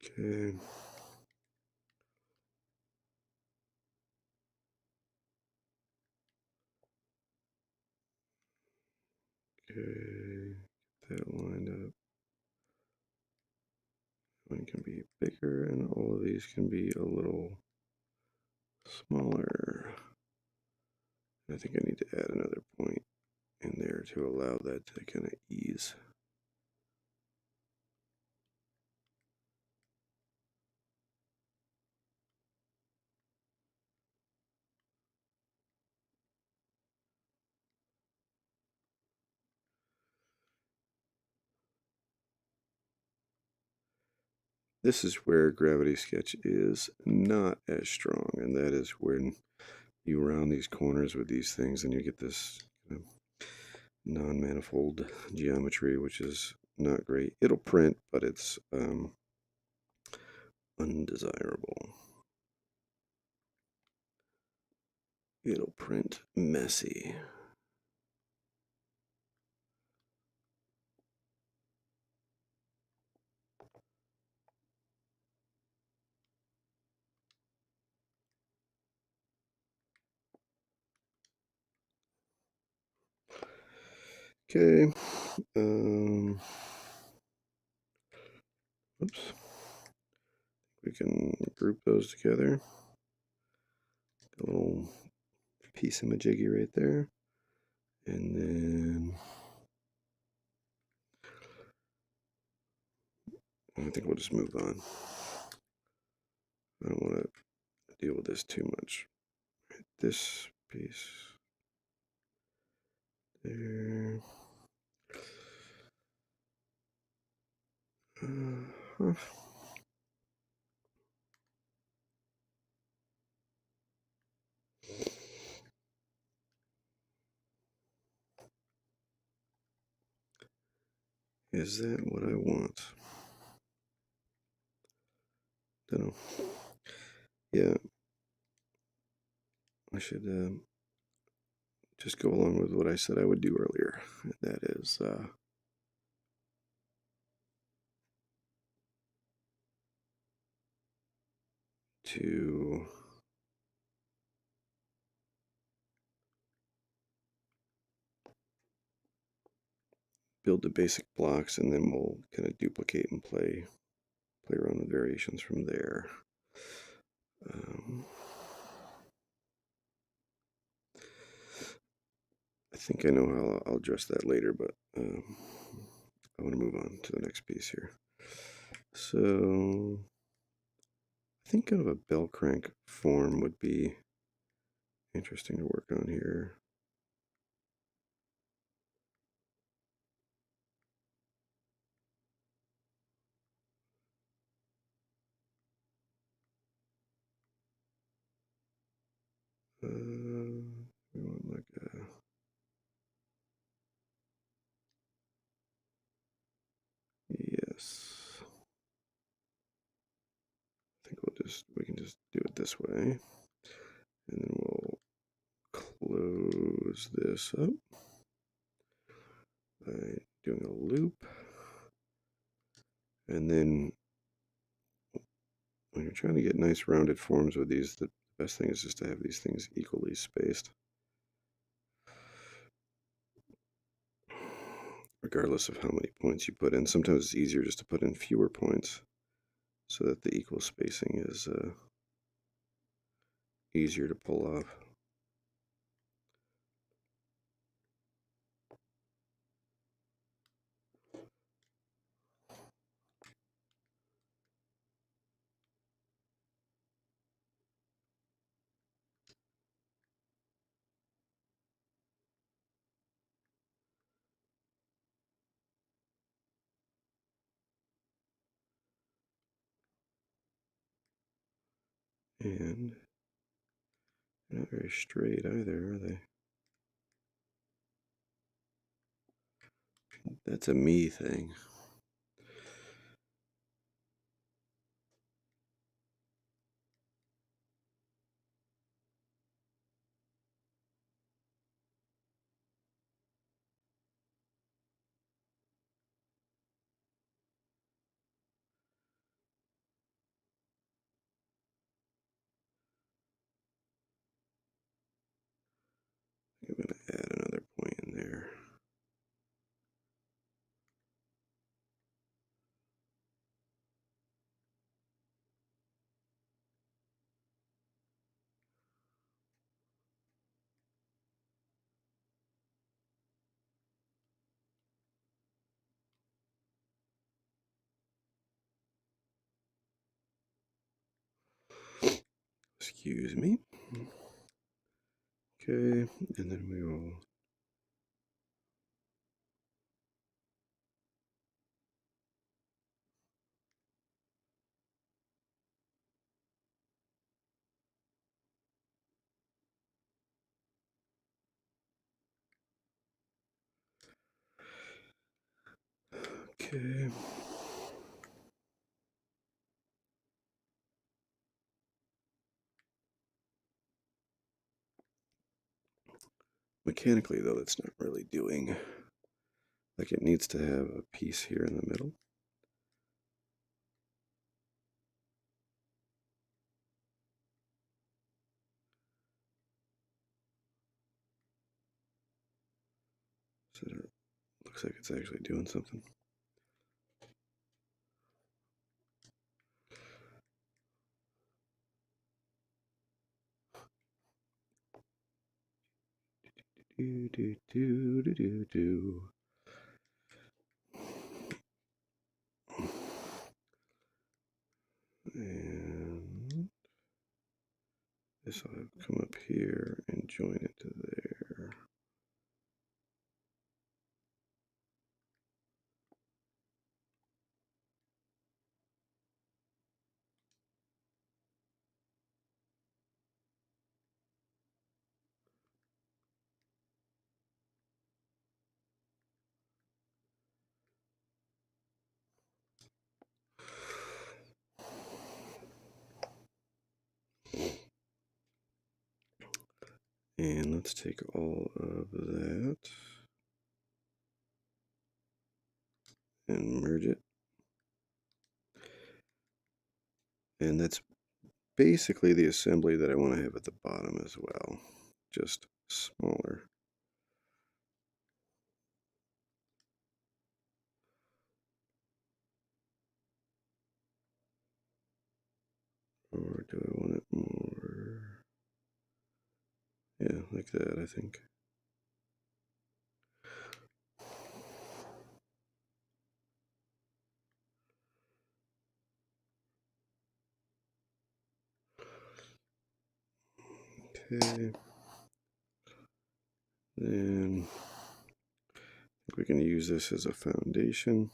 Okay. Okay. Get that lined up. One can be bigger, and all of these can be a little smaller. I think I need to add another point in there to allow that to kind of ease. This is where Gravity Sketch is not as strong, and that is when you round these corners with these things and you get this non-manifold geometry, which is not great. It'll print, but it's undesirable. It'll print messy. Okay. Oops. We can group those together. A little piece of majiggy right there. And then I think we'll just move on. I don't want to deal with this too much. This piece there. Uh, is that what I want? Don't know. Yeah, I should just go along with what I said I would do earlier. That is to build the basic blocks, and then we'll kind of duplicate and play around with variations from there. I think I know how I'll address that later, but I want to move on to the next piece here. So I think kind of a bell crank form would be interesting to work on here. We want like a yes. I think we can just do it this way, and then we'll close this up by doing a loop, and then when you're trying to get nice rounded forms with these, the best thing is just to have these things equally spaced, regardless of how many points you put in. Sometimes it's easier just to put in fewer points so that the equal spacing is easier to pull off. And they're not very straight either, are they? That's a me thing. I'm going to add another point in there. Excuse me. Okay, and then we will okay. Mechanically, though, that's not really doing. Like, it needs to have a piece here in the middle. So it looks like it's actually doing something. Do, do, do, do, do, do. And this will come up here and join it to there. And let's take all of that and merge it. And that's basically the assembly that I want to have at the bottom as well, just smaller. Or do I want it more? Yeah, like that, I think. Okay. Then we can use this as a foundation.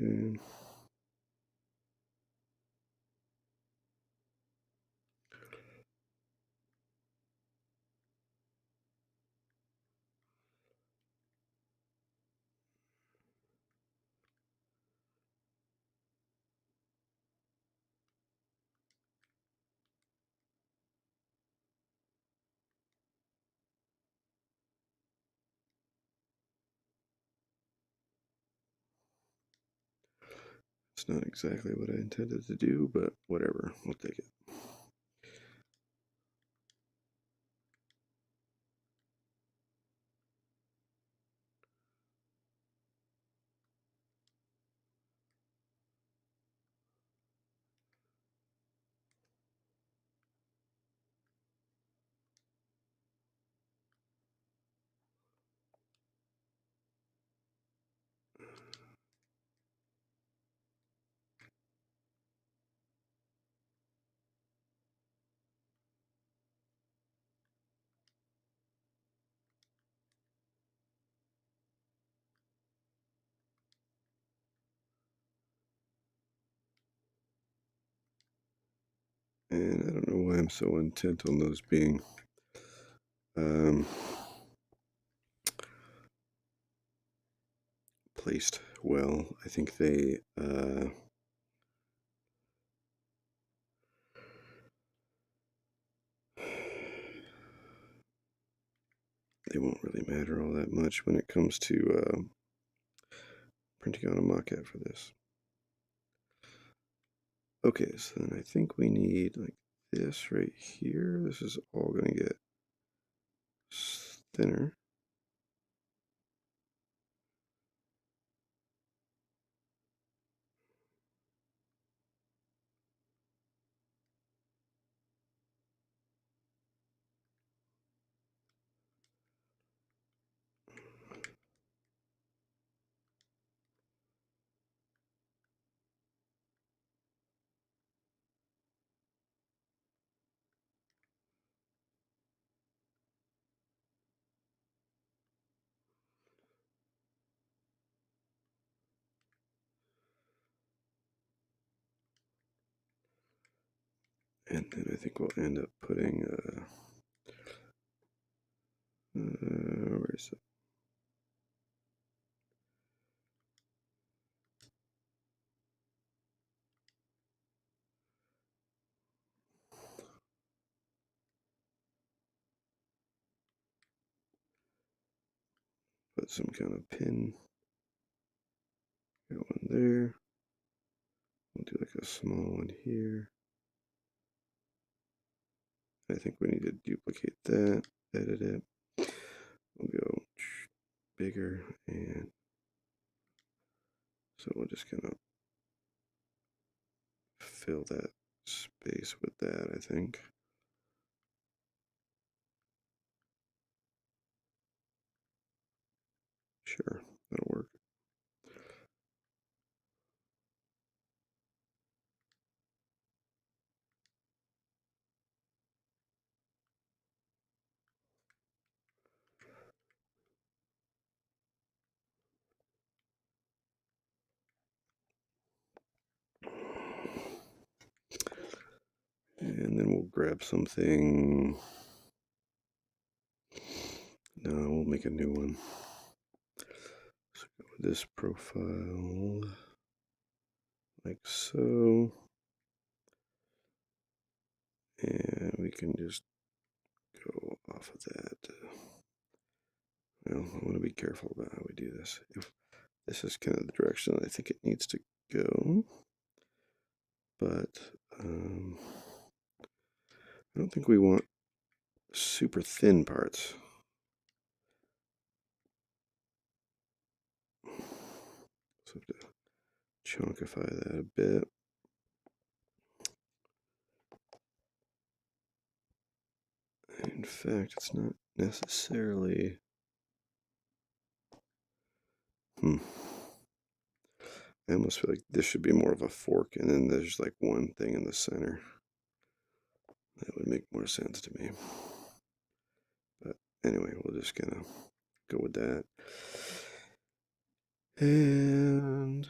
Okay. It's not exactly what I intended to do, but whatever, we'll take it. And I don't know why I'm so intent on those being um, placed well. I think they won't really matter all that much when it comes to printing out a mock-up for this. Okay, so then I think we need like this right here. This is all going to get thinner. And then I think we'll end up putting, where is it? Put some kind of pin. Got one there. We'll do like a small one here. I think we need to duplicate that, edit it. We'll go bigger, and so we'll just kind of fill that space with that, I think. Sure, that'll work. And then we'll grab something. No, we'll make a new one. So go with this profile, like so. And we can just go off of that. Well, I want to be careful about how we do this. If this is kind of the direction I think it needs to go, but I don't think we want super thin parts. So I have to chunkify that a bit. In fact, it's not necessarily. I almost feel like this should be more of a fork, and then there's like one thing in the center. That would make more sense to me. But anyway, we'll just kind of go with that. And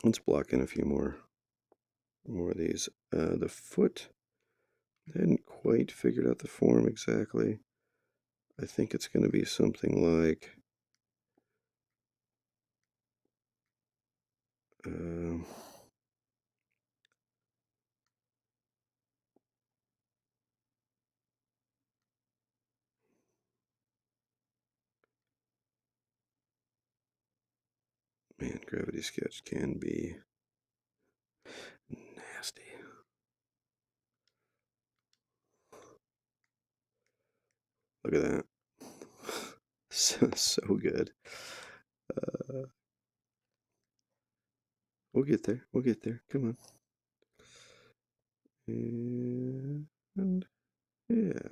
let's block in a few more of these. The foot, I hadn't quite figured out the form exactly. I think it's going to be something like man, Gravity Sketch can be nasty. Look at that. So good. We'll get there. We'll get there. Come on. And yeah.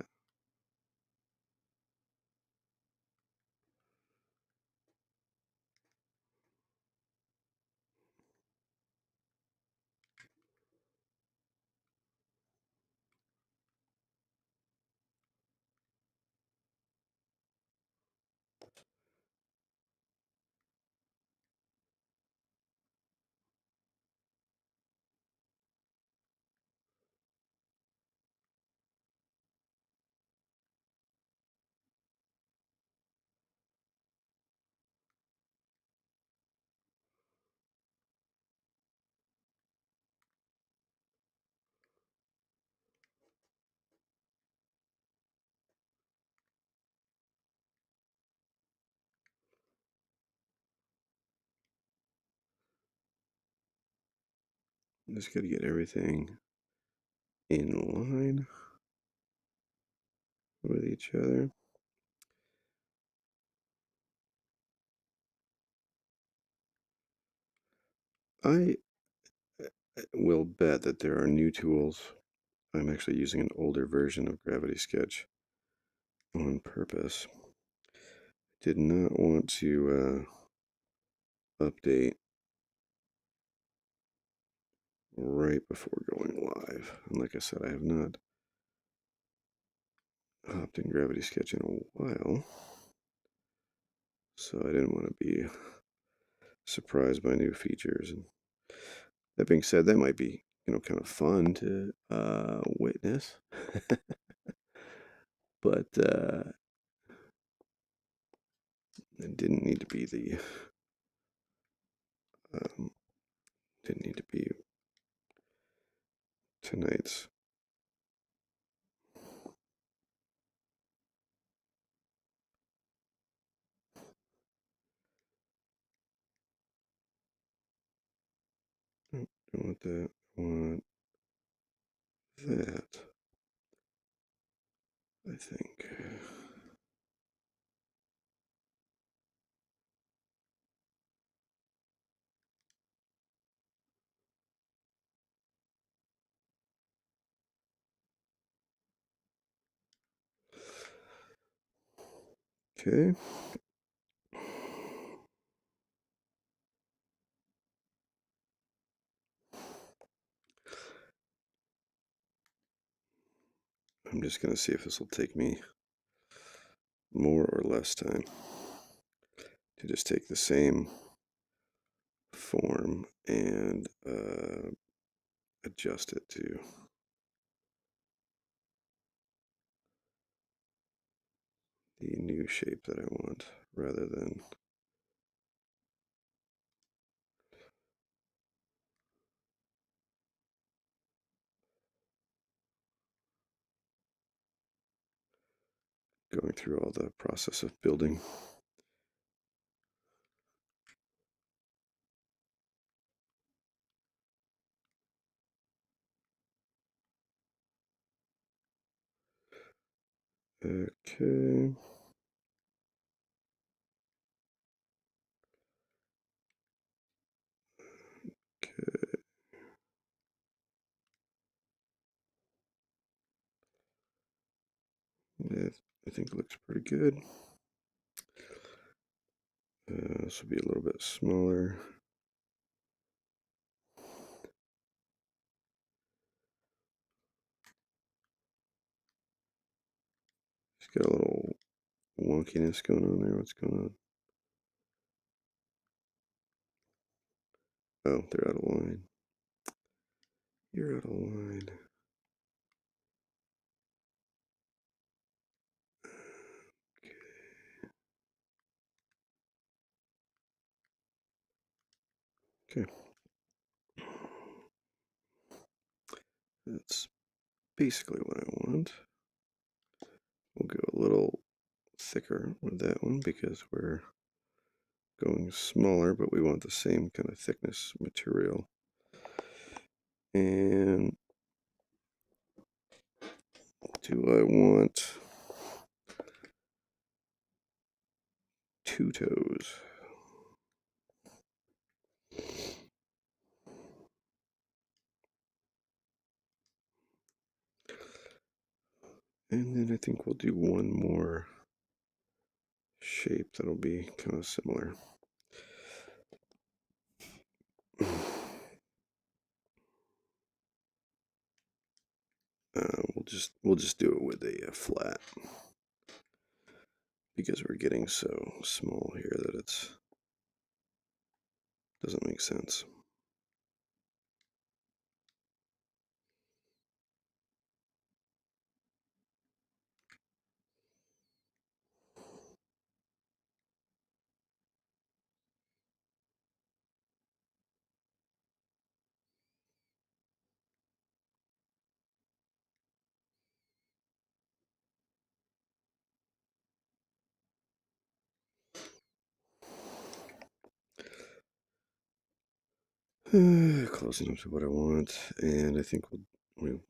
Just got to get everything in line with each other. I will bet that there are new tools. I'm actually using an older version of Gravity Sketch on purpose. Did not want to update right before going live. And like I said, I have not hopped in Gravity Sketch in a while, so I didn't want to be surprised by new features. And that being said, that might be kind of fun to witness, but it didn't need to be um, didn't need to be tonight's. Don't want that. I want that. I think. Okay. I'm just going to see if this will take me more or less time to just take the same form and adjust it to the new shape that I want rather than going through all the process of building. Okay. Okay. Yeah, I think it looks pretty good. This will be a little bit smaller. Just got a little wonkiness going on there. What's going on? Oh, they're out of line. You're out of line. Okay. That's basically what I want. We'll go a little thicker with that one because we're going smaller, but we want the same kind of thickness material. And do I want two toes? And then I think we'll do one more shape that'll be kind of similar. We'll just do it with a flat because we're getting so small here that it's doesn't make sense. Close enough to what I want, and I think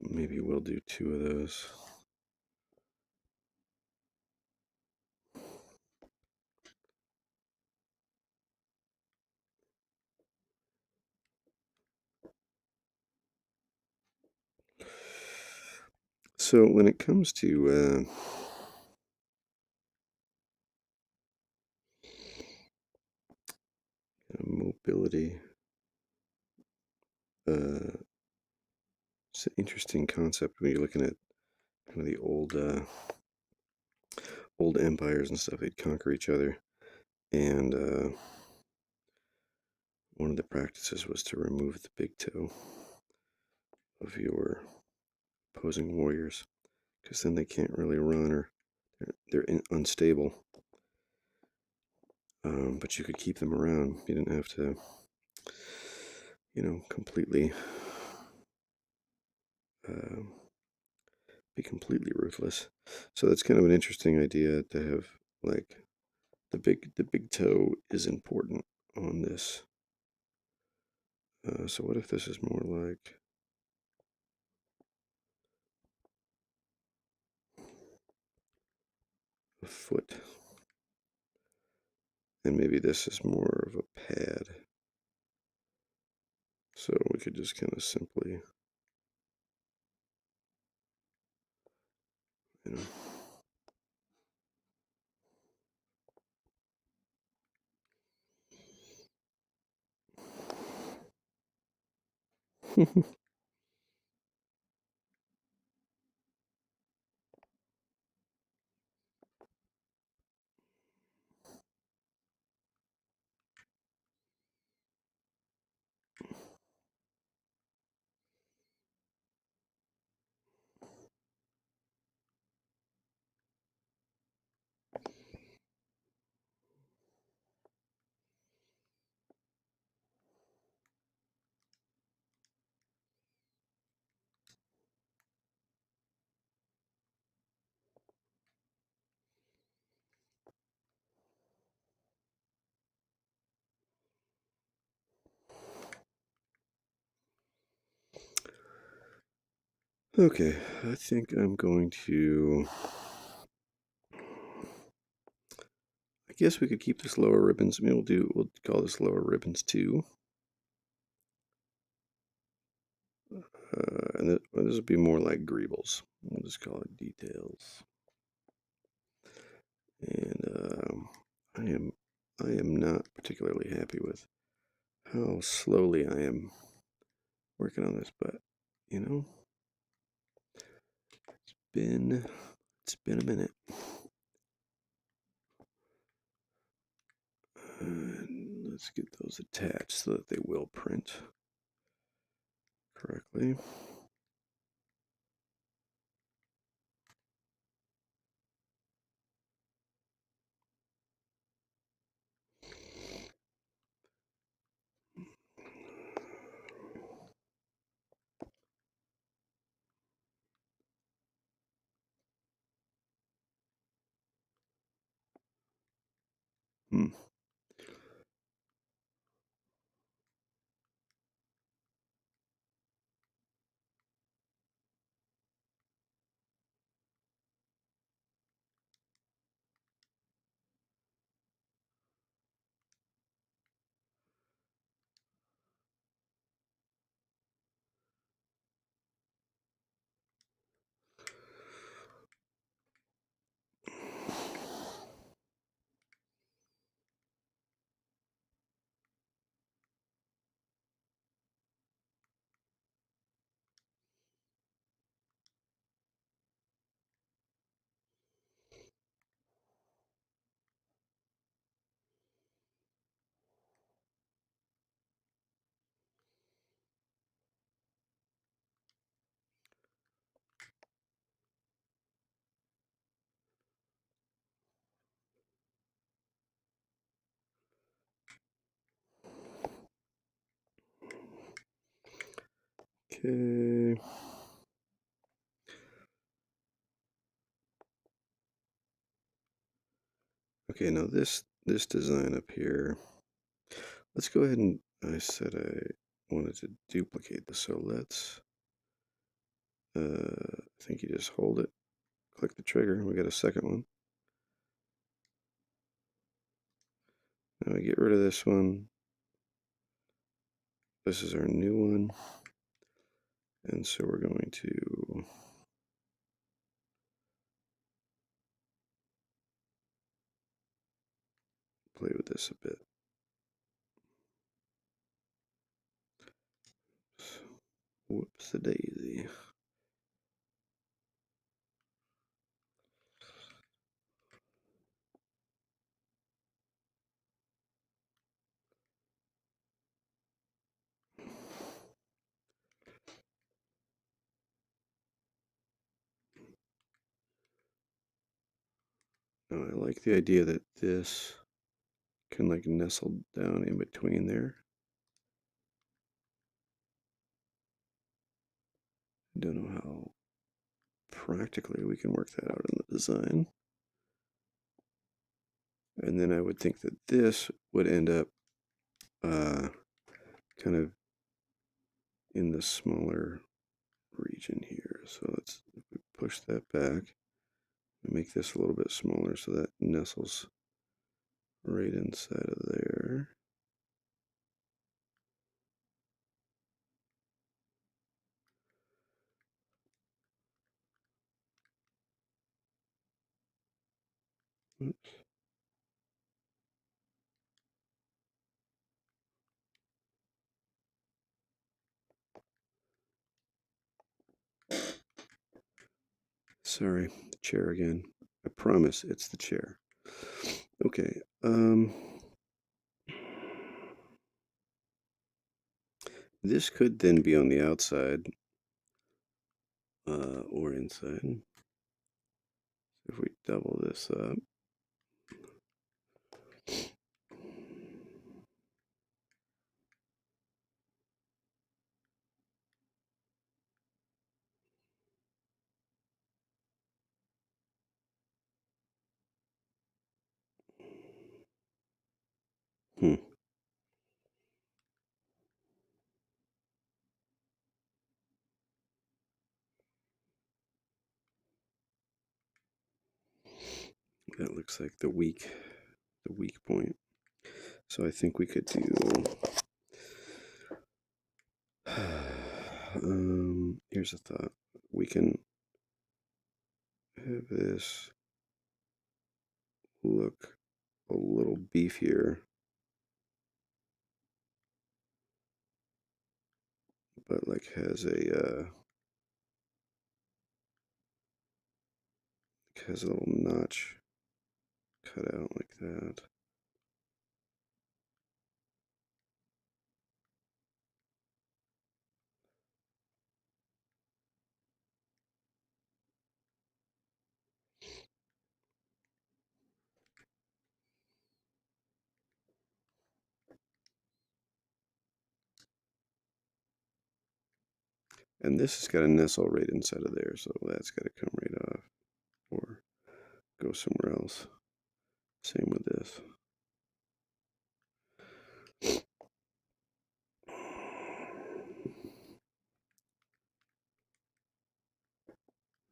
maybe we'll do two of those. So when it comes to mobility, it's an interesting concept when you're looking at kind of the old empires and stuff. They'd conquer each other, and one of the practices was to remove the big toe of your opposing warriors, because then they can't really run, or they're unstable. But you could keep them around. You didn't have to, completely uh, be completely ruthless. So that's kind of an interesting idea to have, like, the big toe is important on this. So what if this is more like a foot, and maybe this is more of a pad? So we could just kind of simply, you know. Okay, I think I'm going to. I guess we could keep this lower ribbons. I mean, we'll call this lower ribbons 2. And this will be more like greebles. We'll just call it details. And I am not particularly happy with how slowly I am working on this, but you know, been it's been a minute. And let's get those attached so that they will print correctly. Hmm. Okay. Okay, now this design up here. Let's go ahead and I said wanted to duplicate this. So let's, I think you just hold it, click the trigger, and we got a second one. Now we get rid of this one. This is our new one. And so we're going to play with this a bit. Whoops, the daisy. Now I like the idea that this can like nestle down in between there. I don't know how practically we can work that out in the design. And then I would think that this would end up kind of in the smaller region here. So let's push that back and make this a little bit smaller so that nestles right inside of there. Oops. Sorry, the chair again. I promise it's the chair. Okay. This could then be on the outside or inside. If we double this up. Hmm. That looks like the weak point. So I think we could do here's a thought. We can have this look a little beefier, but like has a little notch cut out like that. And this has got to nestle right inside of there, so that's got to come right off or go somewhere else. Same with this.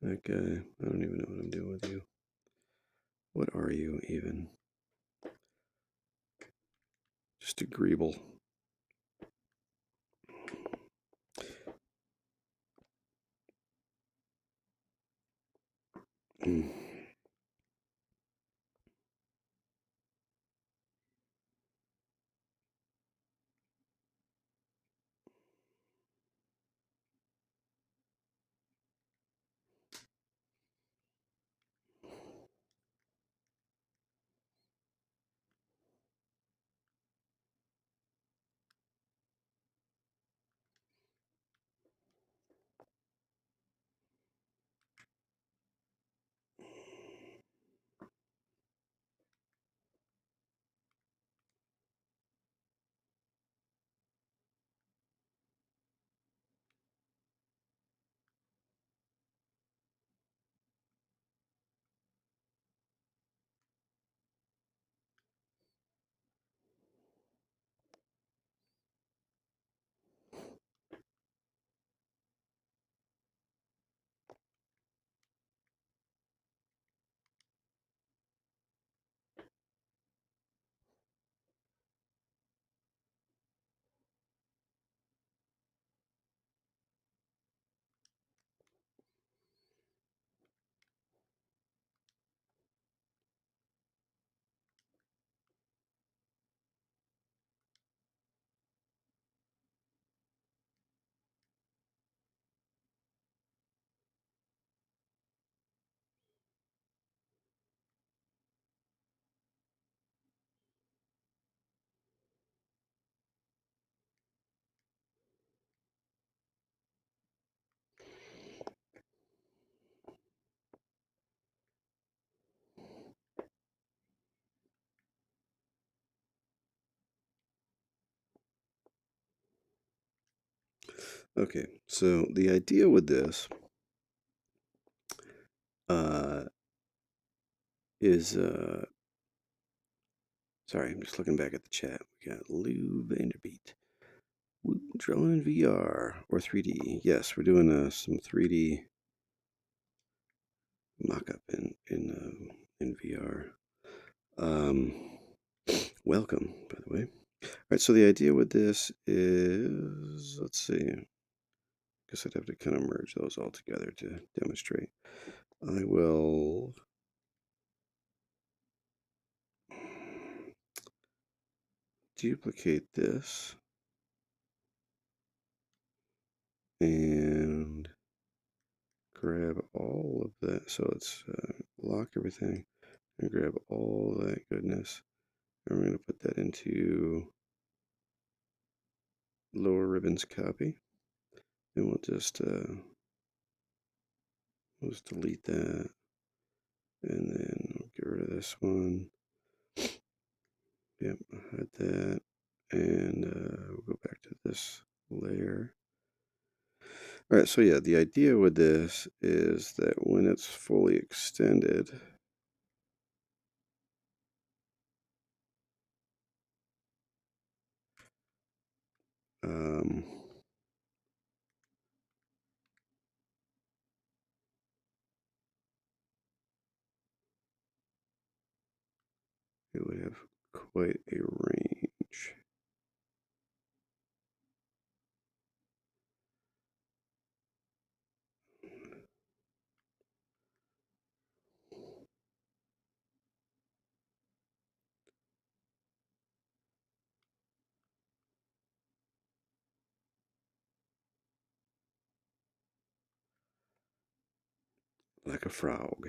That guy, I don't even know what I'm doing with you. What are you even? Just a greeble. Mm. Okay, so the idea with this uh, is, sorry, I'm just looking back at the chat. We got Lou Vanderbeat. Woo, drone in VR or 3D. Yes, we're doing some 3D mock-up in VR. Welcome, by the way. All right, so the idea with this is, let's see. I guess I'd have to kind of merge those all together to demonstrate. I will duplicate this and grab all of that. So let's lock everything and grab all that goodness. And we're going to put that into lower ribbons copy. And we'll just delete that. And then we'll get rid of this one. Yep, hide that. And we'll go back to this layer. All right, so yeah, the idea with this is that when it's fully extended, um, it would have quite a range. Like a frog.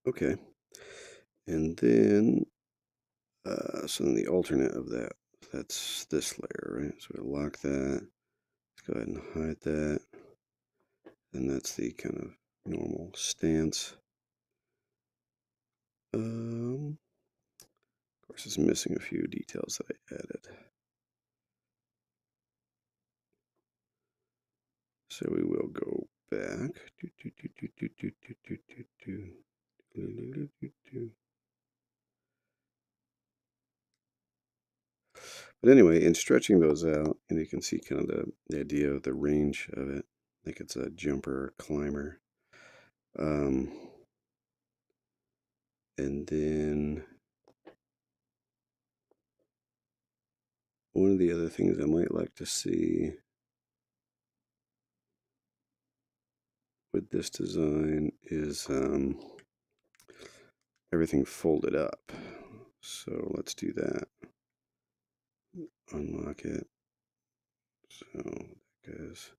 Okay. And then, so then the alternate of that, that's this layer, right? So we'll lock that. Let's go ahead and hide that. And that's the kind of normal stance. Of course, it's missing a few details that I added. So we will go back. But anyway, in stretching those out, and you can see kind of the idea of the range of it. I think it's a jumper, climber. And then one of the other things I might like to see with this design is everything folded up. So let's do that. Unlock it. So that goes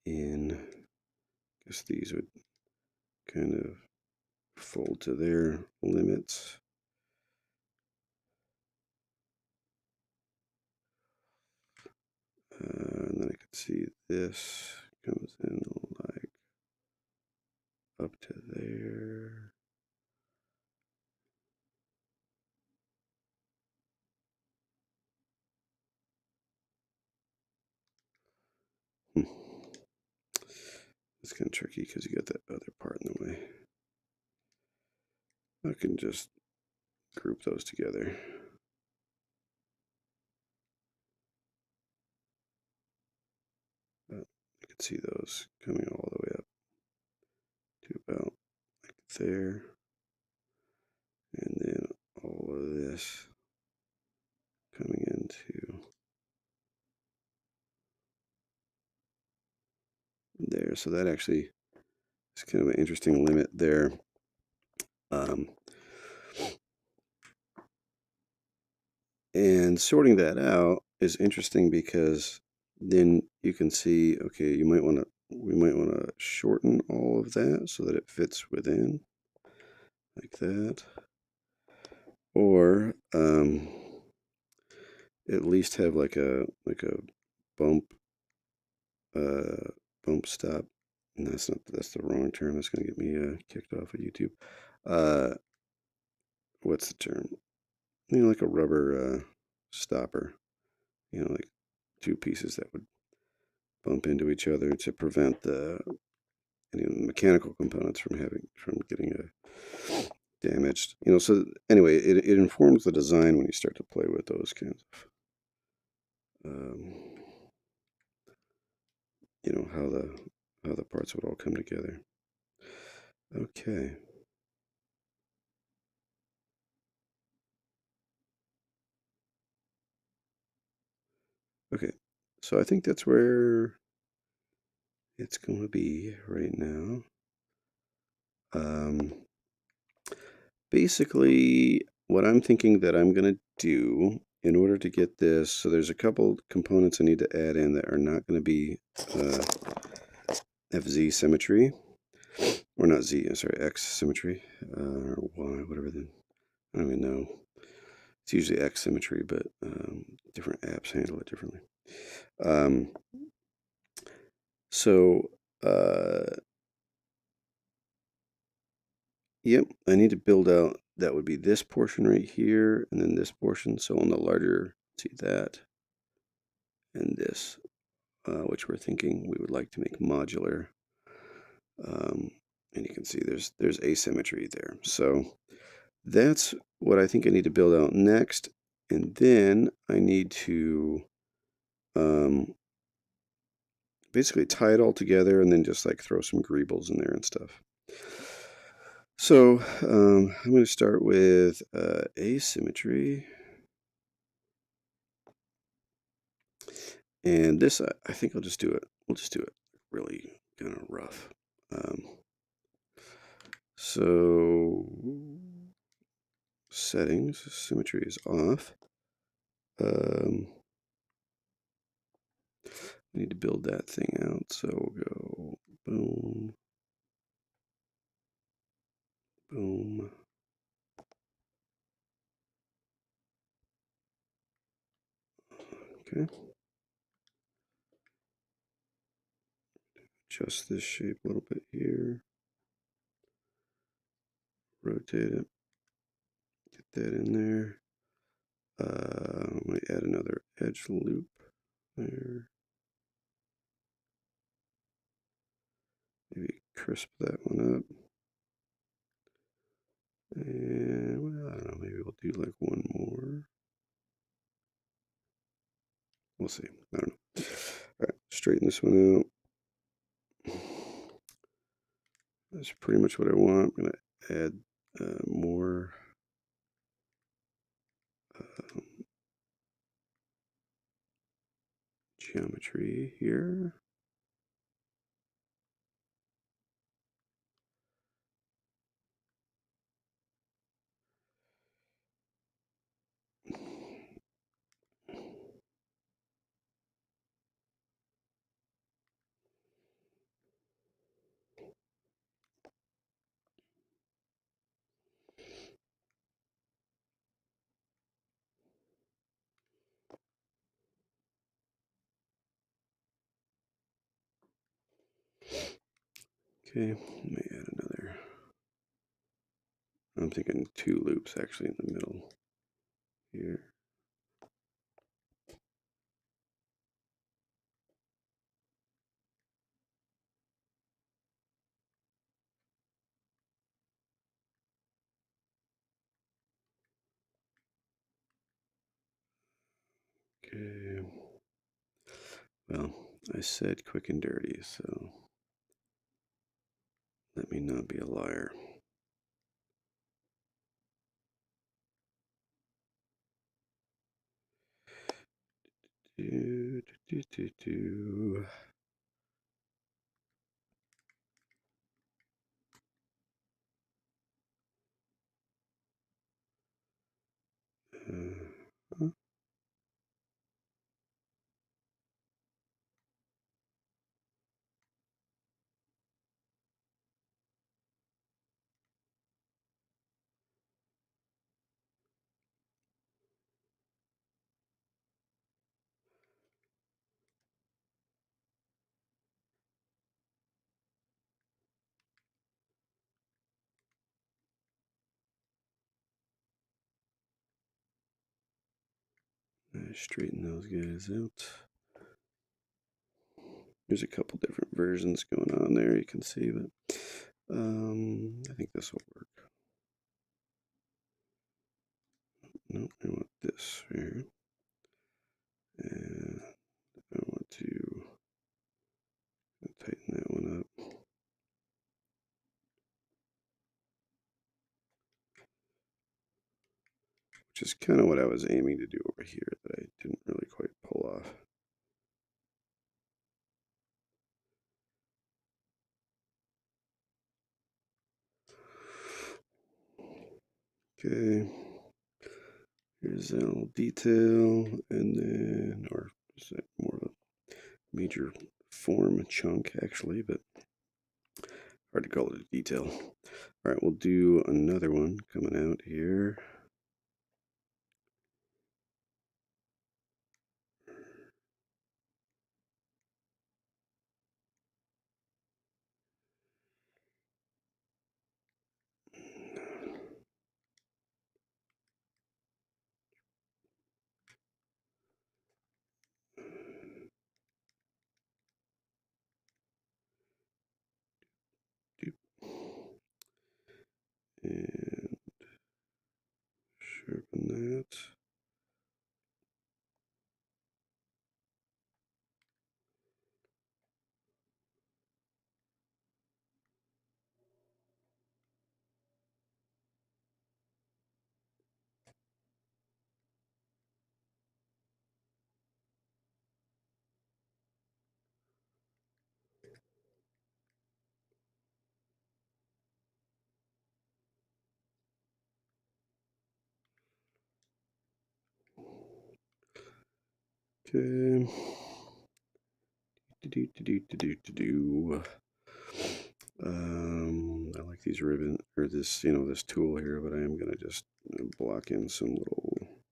in. I guess these would kind of fold to their limits. And then I could see this comes in like up to there. Hmm. It's kind of tricky because you got that other part in the way. I can just group those together. But I can see those coming all the way up to about like there. And then all of this coming into there. So that actually is kind of an interesting limit there. Um, and sorting that out is interesting because then you can see, okay, we might want to shorten all of that so that it fits within like that. Or at least have like a bump bump stop And that's the wrong term. That's going to get me kicked off of YouTube. Uh, what's the term? Like a rubber stopper. Like two pieces that would bump into each other to prevent the mechanical components from getting damaged. So anyway, it informs the design when you start to play with those kinds of how the parts would all come together. Okay. Okay. So I think that's where it's going to be right now. Um, Basically, what I'm thinking that I'm going to do in order to get this, so there's a couple components I need to add in that are not going to be FZ symmetry, or not Z, sorry, X symmetry, or Y, whatever I don't even know. It's usually X symmetry, but different apps handle it differently. Um, so, yep, I need to build out, that would be this portion right here, and then this portion. So on the larger, see that, and this, which we're thinking we would like to make modular. And you can see there's asymmetry there. So that's what I think I need to build out next. And then I need to basically tie it all together and then just like throw some greebles in there and stuff. So I'm going to start with asymmetry. And this, I think I'll just do it. We'll just do it really kind of rough. So settings, symmetry is off. I need to build that thing out. So we'll go boom, boom. Okay. Adjust this shape a little bit here. Rotate it. Get that in there. I'm going to add another edge loop there. Maybe crisp that one up. And, well, I don't know, maybe we'll do like one more. We'll see. I don't know. All right, straighten this one out. That's pretty much what I want. I'm going to add more geometry here. Okay, let me add another. I'm thinking two loops actually in the middle here. Okay. Well, I said quick and dirty, so let me not be a liar. Do, do, do, do. Huh? straighten those guys out. There's a couple different versions going on there, you can see, but I think this will work. No, I want this here. And I want to tighten that one up. Which is kind of what I was aiming to do over here that I didn't really quite pull off. Okay, here's that little detail, and then, or is that more of a major form chunk actually, but hard to call it a detail. All right, we'll do another one coming out here. And sharpen that. Okay. I like these ribbon or this, this tool here, but I am gonna just block in some little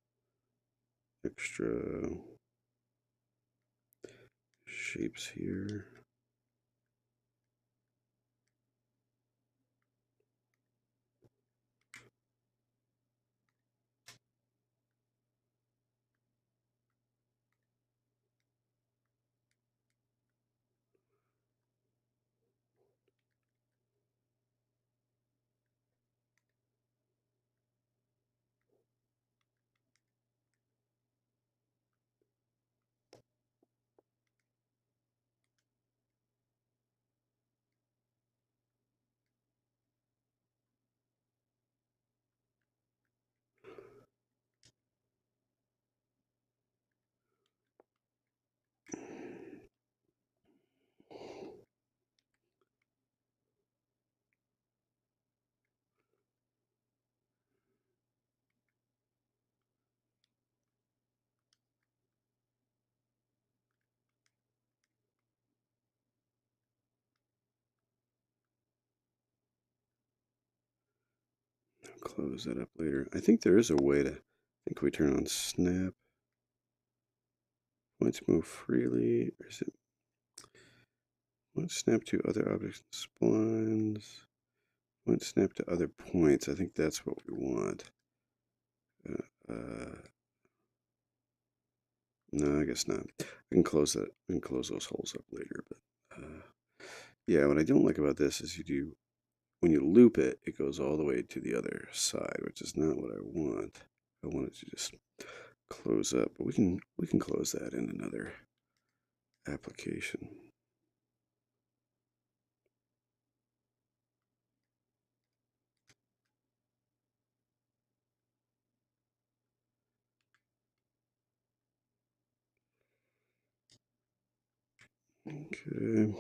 extra shapes here. Close that up later. I think there is a way to, I think we turn on snap. Points move freely, or is it? Points snap to other objects and splines. Points snap to other points. I think that's what we want. No, I guess not. I can close that. I can close those holes up later. But yeah, what I don't like about this is when you loop it, it goes all the way to the other side, which is not what I want. I want it to just close up, but we can close that in another application. Okay.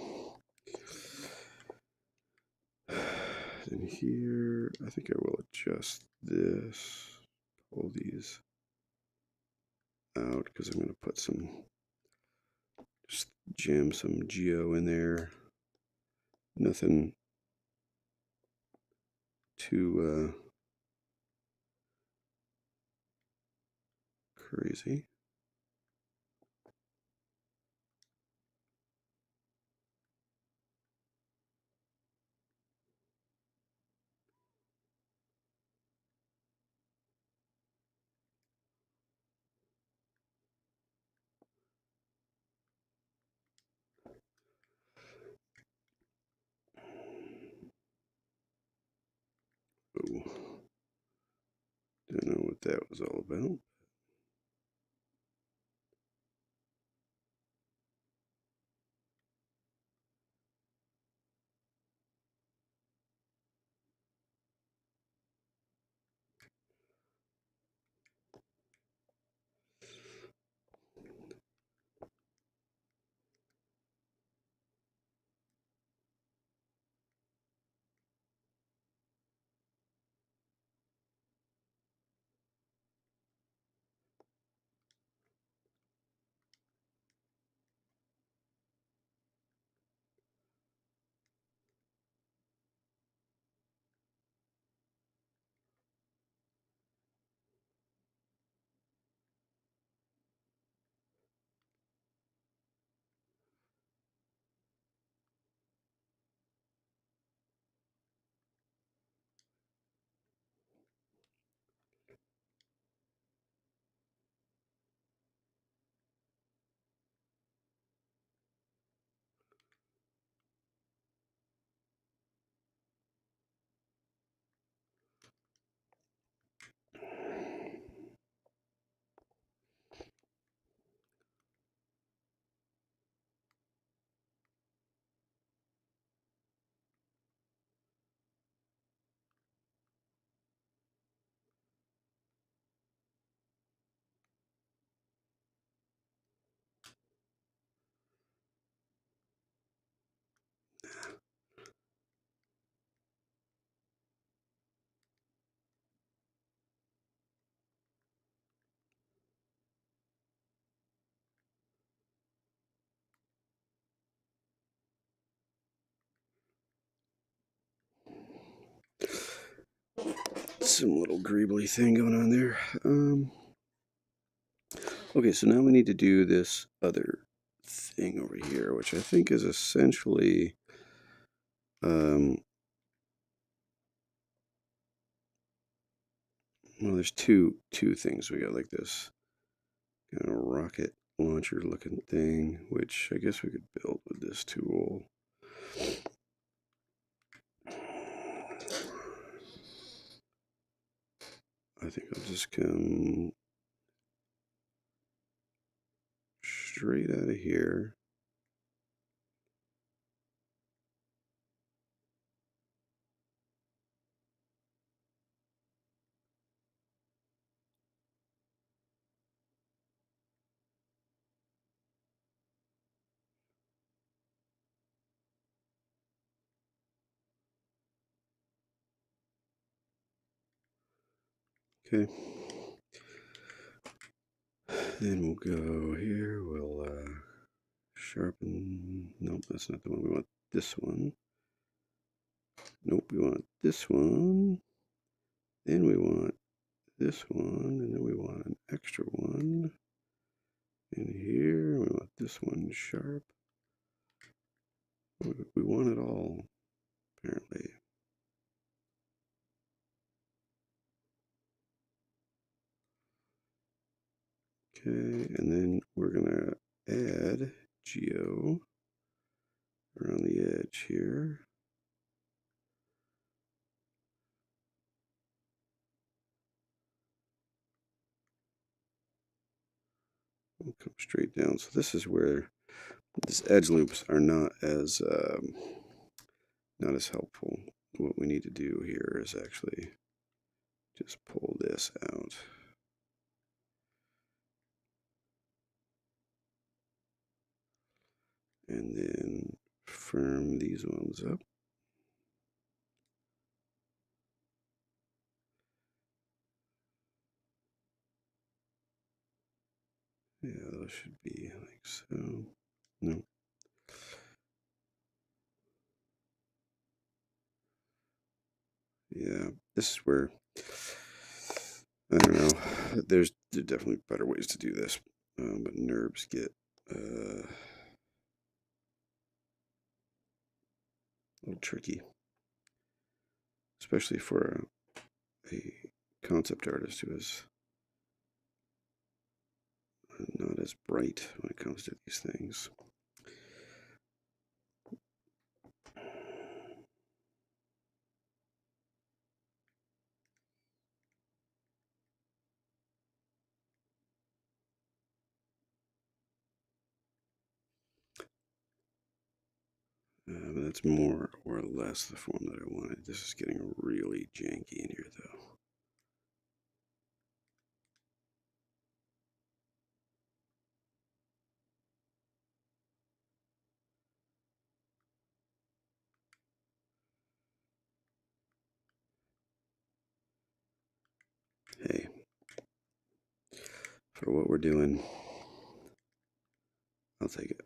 In here, I think I will adjust this, pull these out because I'm going to put just jam some geo in there. Nothing too crazy. that was all about. Some little greebly thing going on there. Okay, so now we need to do this other thing over here, which I think is essentially well, there's two things. We got like this kind of rocket launcher looking thing, which I guess we could build with this tool. I think I'll just come straight out of here. Okay. Then we'll go here. We'll sharpen. Nope, that's not the one we want. This one. Nope, we want this one. Then we want this one, and then we want an extra one in here. We want this one sharp. We want it all, apparently. Okay, and then we're gonna add geo around the edge here. We'll come straight down. So this is where these edge loops are not as helpful. What we need to do here is actually just pull this out. And then firm these ones up. Yeah, those should be like so. No. Yeah, this is where, I don't know, there's definitely better ways to do this, but NURBS get a little tricky, especially for a concept artist who is not as bright when it comes to these things. that's more or less the form that I wanted. This is getting really janky in here, though. Hey, for what we're doing, I'll take it.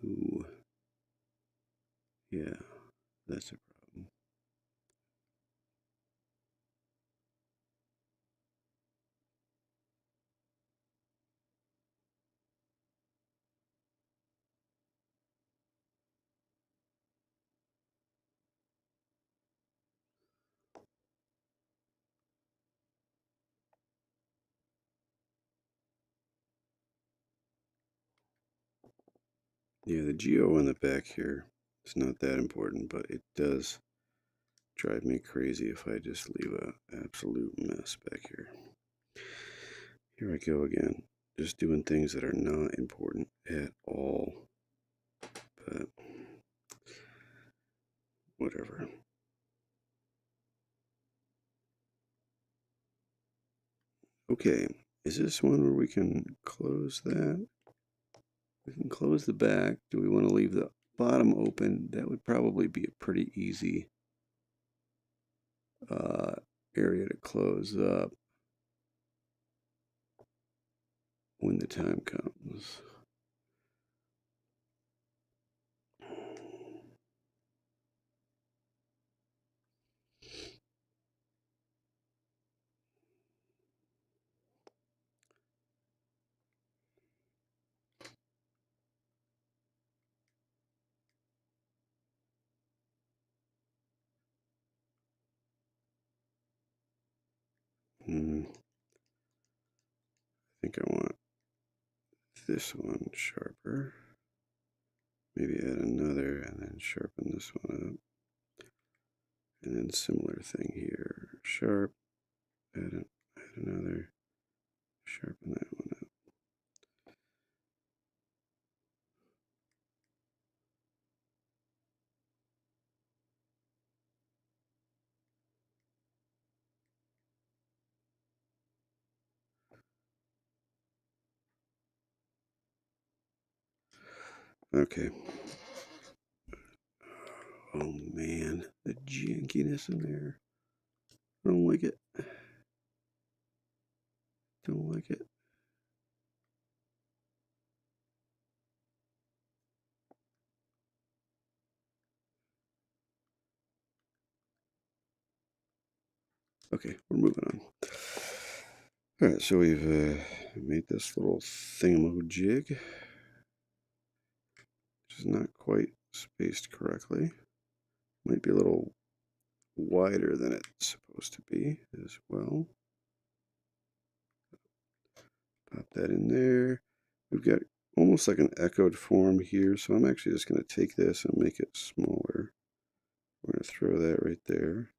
Ooh, yeah, that's a problem. Yeah, the geo on the back here is not that important, but it does drive me crazy if I just leave a absolute mess back here. Here I go again, just doing things that are not important at all, but whatever. Okay, is this one where we can close that? We can close the back. Do we want to leave the bottom open? That would probably be a pretty easy uh, area to close up when the time comes. I think I want this one sharper. Maybe add another and then sharpen this one up. And then similar thing here. Sharp, add another, sharpen that one up. Okay. Oh man, the jankiness in there. I don't like it. Don't like it. Okay, we're moving on. All right, so we've made this little thingamajig, which is not quite spaced correctly. Might be a little wider than it's supposed to be as well. Pop that in there. We've got almost like an echoed form here, so I'm actually just going to take this and make it smaller. We're going to throw that right there.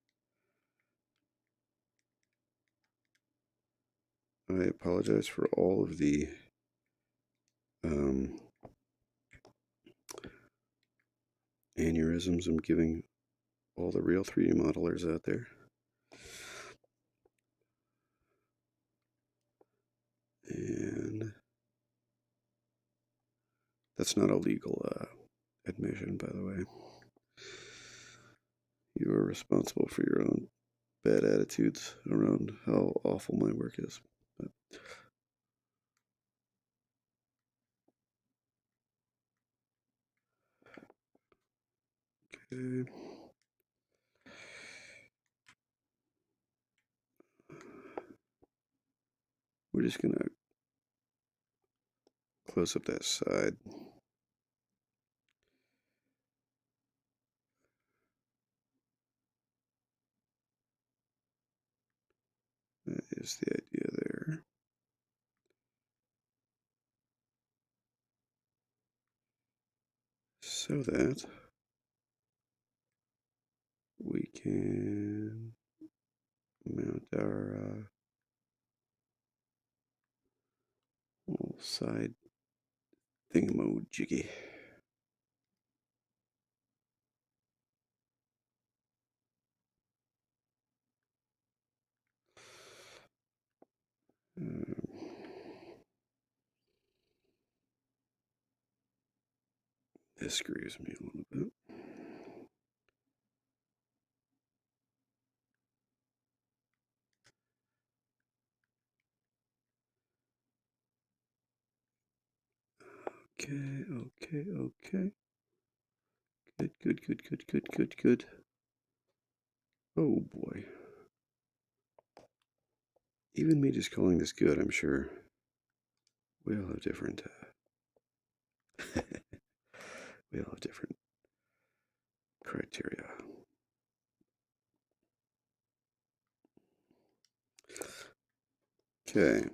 I apologize for all of the um, aneurysms I'm giving all the real 3D modelers out there. And that's not a legal admission, by the way. You are responsible for your own bad attitudes around how awful my work is. But, okay. We're just gonna close up that side. That is the idea there. So that we can mount our little side thingamajiggy. Um, this screws me a little bit. Okay, okay, okay. Good, good, good, good, good, good, good. Oh boy. Even me just calling this good, I'm sure we all have different. We all have different criteria. Okay,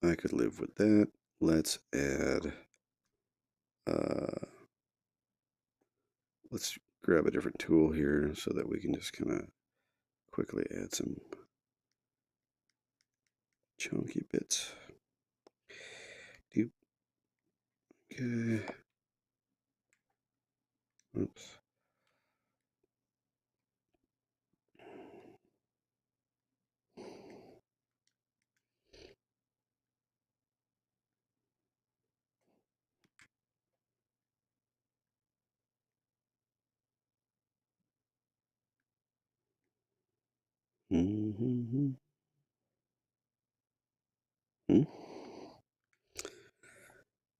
I could live with that. Let's add. Let's grab a different tool here so that we can just kind of quickly add some chunky bits. Doop. Okay. Oops. Mm-hmm. Hmm.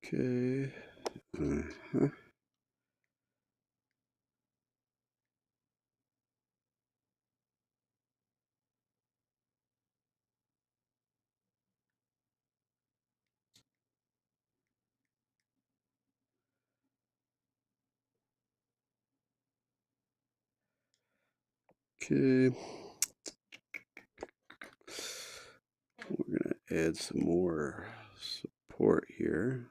Okay. Uh-huh. Okay. We're going to add some more support here.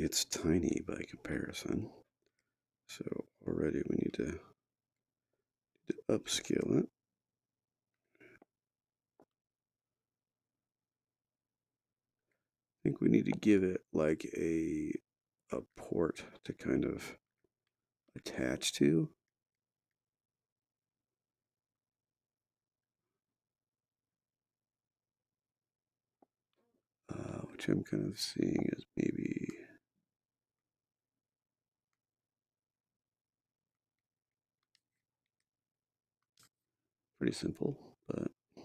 It's tiny by comparison. So already we need to upscale it. I think we need to give it like a port to kind of attach to. Which I'm kind of seeing as maybe pretty simple, but I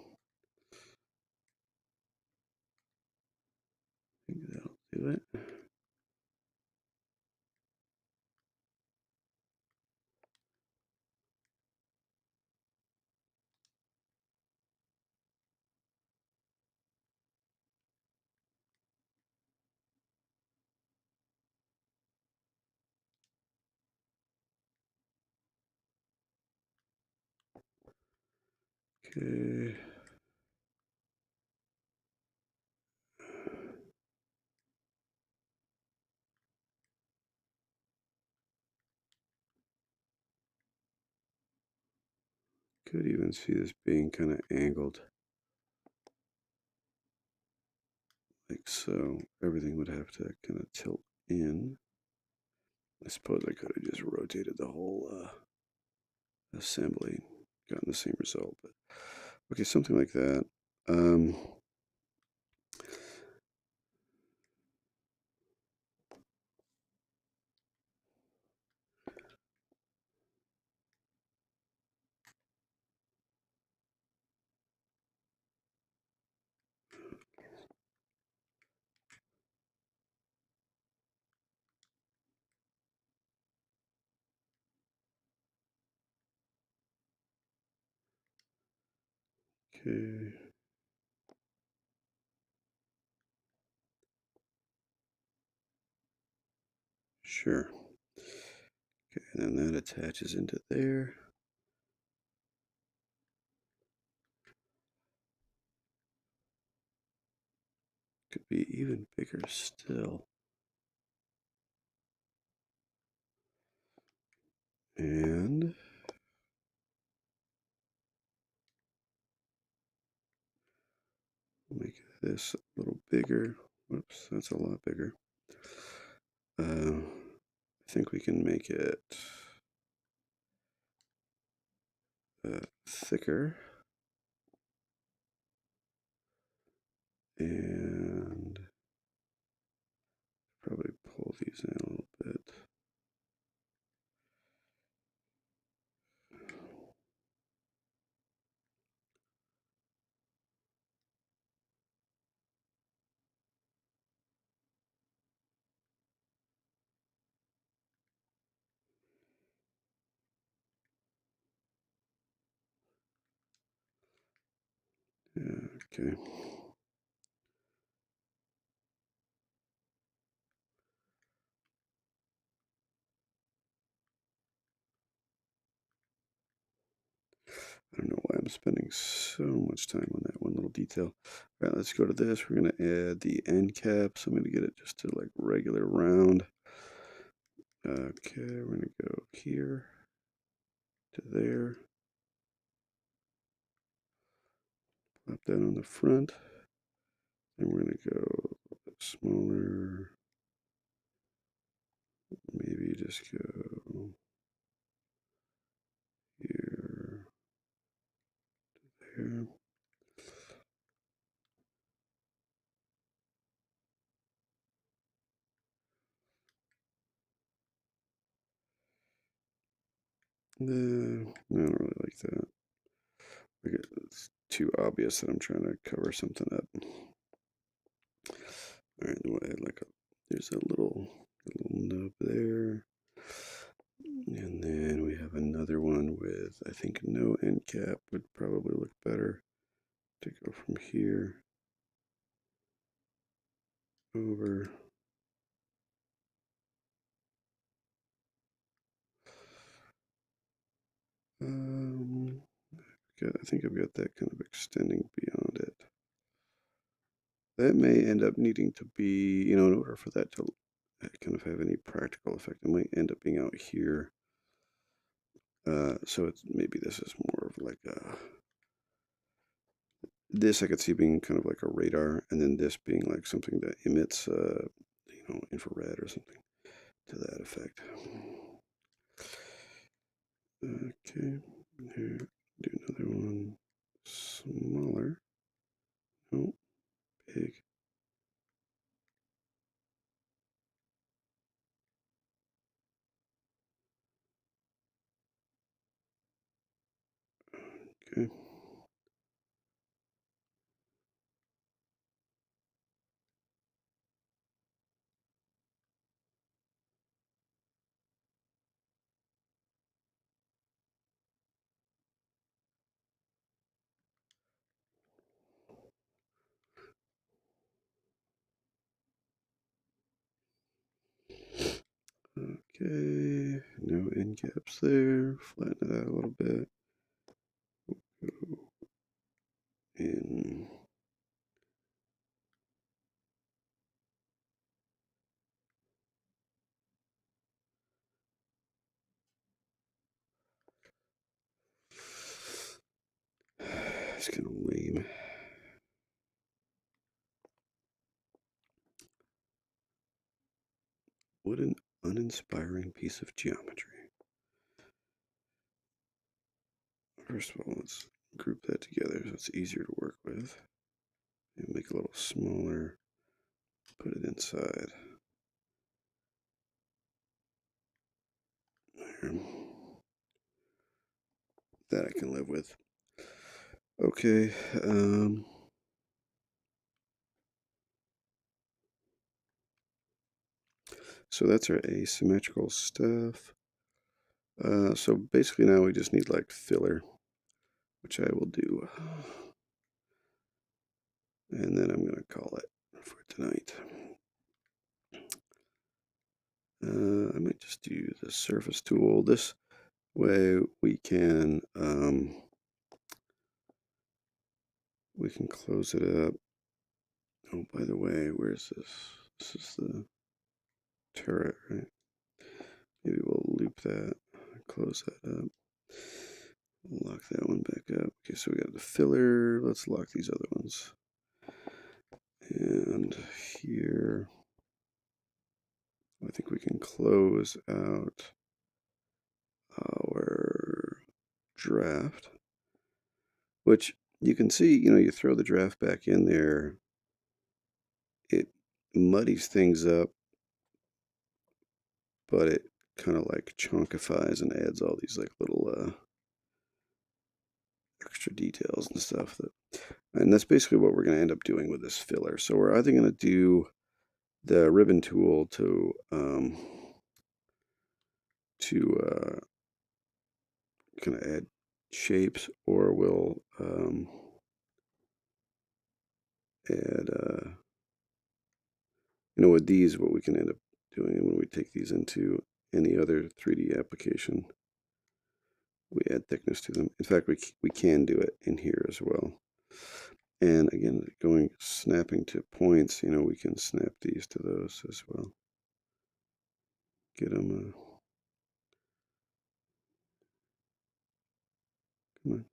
think that'll do it. Okay. Could even see this being kind of angled like so. Everything would have to kind of tilt in. I suppose I could have just rotated the whole assembly, gotten the same result. But okay, something like that. Um, okay, sure. Okay, and then that attaches into there. Could be even bigger still. And make this a little bigger. Whoops, that's a lot bigger. I think we can make it thicker. And probably pull these in a little bit. Yeah, okay. I don't know why I'm spending so much time on that one little detail. All right, let's go to this. We're going to add the end caps. I'm going to get it just to like regular round. Okay, we're going to go here to there. Pop that on the front. And we're going to go a bit smaller. Maybe just go here to there. I don't really like that. It's too obvious that I'm trying to cover something up. All right, there's a little nub there. And then we have another one with, I think, no end cap would probably look better to go from here over. I think I've got that kind of extending beyond it. That may end up needing to be, in order for that to kind of have any practical effect, it might end up being out here. So maybe this is more of like this I could see being kind of like a radar, and then this being like something that emits, infrared or something to that effect. Okay, here, do another one smaller. No, big. Okay. Okay, no end caps there. Flatten it out a little bit. in it's kind of lame. What an uninspiring piece of geometry. First of all, let's group that together so it's easier to work with. And make it a little smaller. Put it inside. There. That I can live with. Okay. So that's our asymmetrical stuff. So basically now we just need like filler, which I will do. And then I'm going to call it for tonight. I might just do the surface tool. This way we can close it up. Oh, by the way, where's this? This is the turret, right? Maybe we'll loop that, close that up, lock that one back up. Okay, so we got the filler. Let's lock these other ones. And here, I think we can close out our draft, which you can see, you throw the draft back in there, it muddies things up, but it kind of like chunkifies and adds all these like little extra details and stuff and that's basically what we're going to end up doing with this filler. So we're either going to do the ribbon tool to kind of add shapes, or we'll add with these, what we can end up doing when we take these into any other 3D application, we add thickness to them. In fact, we can do it in here as well. And again, snapping to points, we can snap these to those as well. Get them, come on.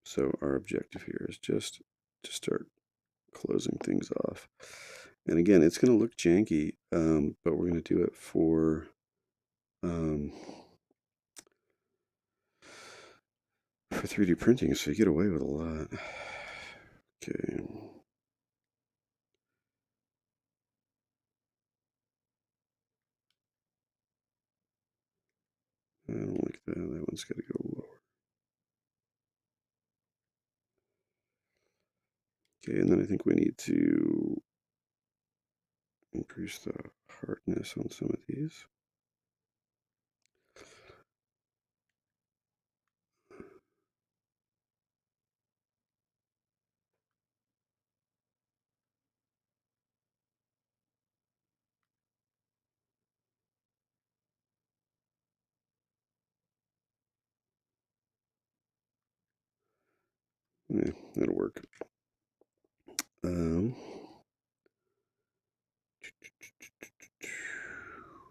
So our objective here is just to start closing things off. And again, it's going to look janky, but we're going to do it for 3D printing, so you get away with a lot. Okay. I don't like that. That one's got to go lower. Okay, and then I think we need to increase the hardness on some of these. Yeah, that'll work.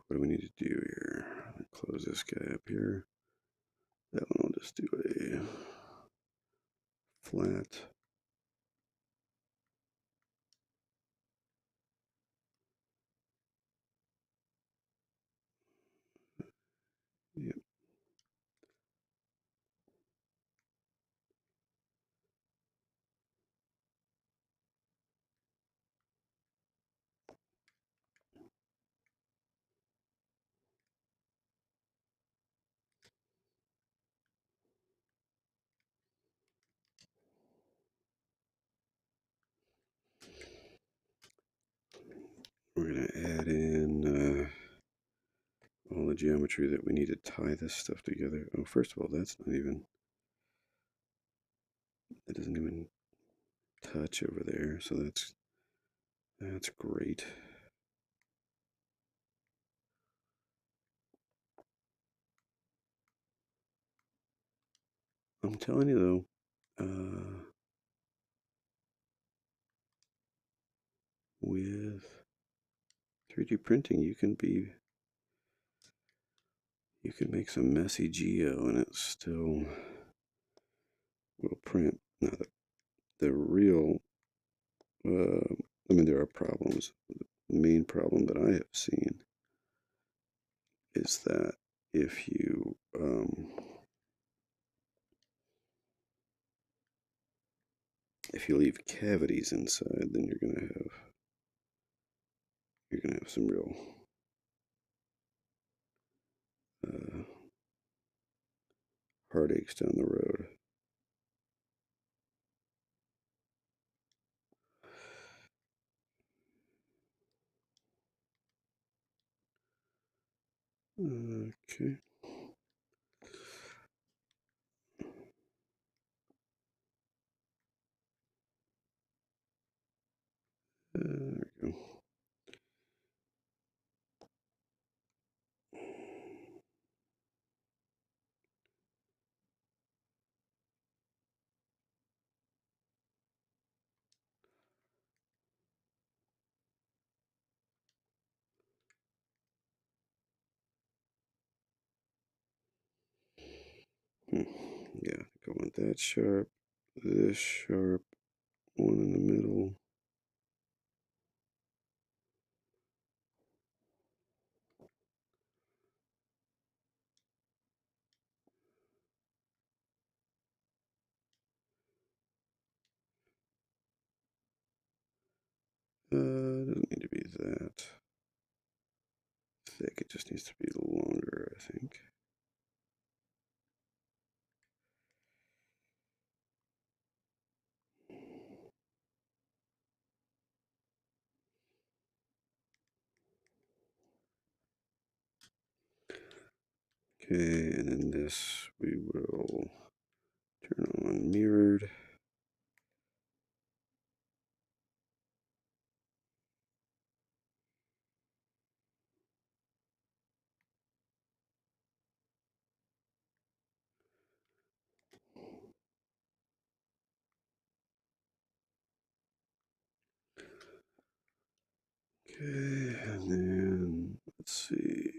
What do we need to do here? Close this guy up here. That one will just do a flat. Yep. We're going to add in all the geometry that we need to tie this stuff together. Oh, first of all, that doesn't even touch over there, so that's That's great. I'm telling you though, with 3D printing, you can make some messy geo and it still will print. Now the real, I mean, there are problems. The main problem that I have seen is that if you leave cavities inside, then you're gonna have some real uh, heartaches down the road. Okay. There we go. Yeah, I want that sharp, this sharp, one in the middle. Doesn't need to be that thick. It just needs to be longer, I think. Okay, and then this we will turn on mirrored. Okay, and then let's see.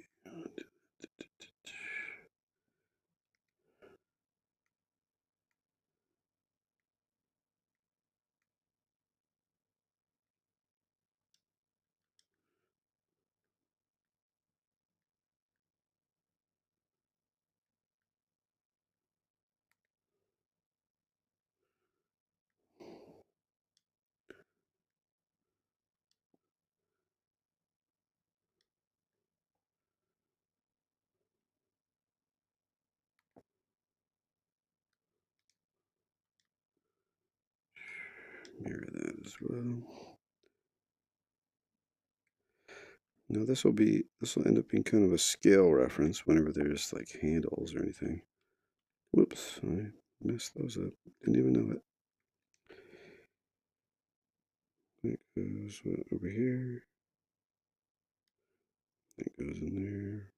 Mirror that as well. Now this will end up being kind of a scale reference whenever there's like handles or anything. Whoops, I messed those up. Didn't even know it. That goes over here. That goes in there.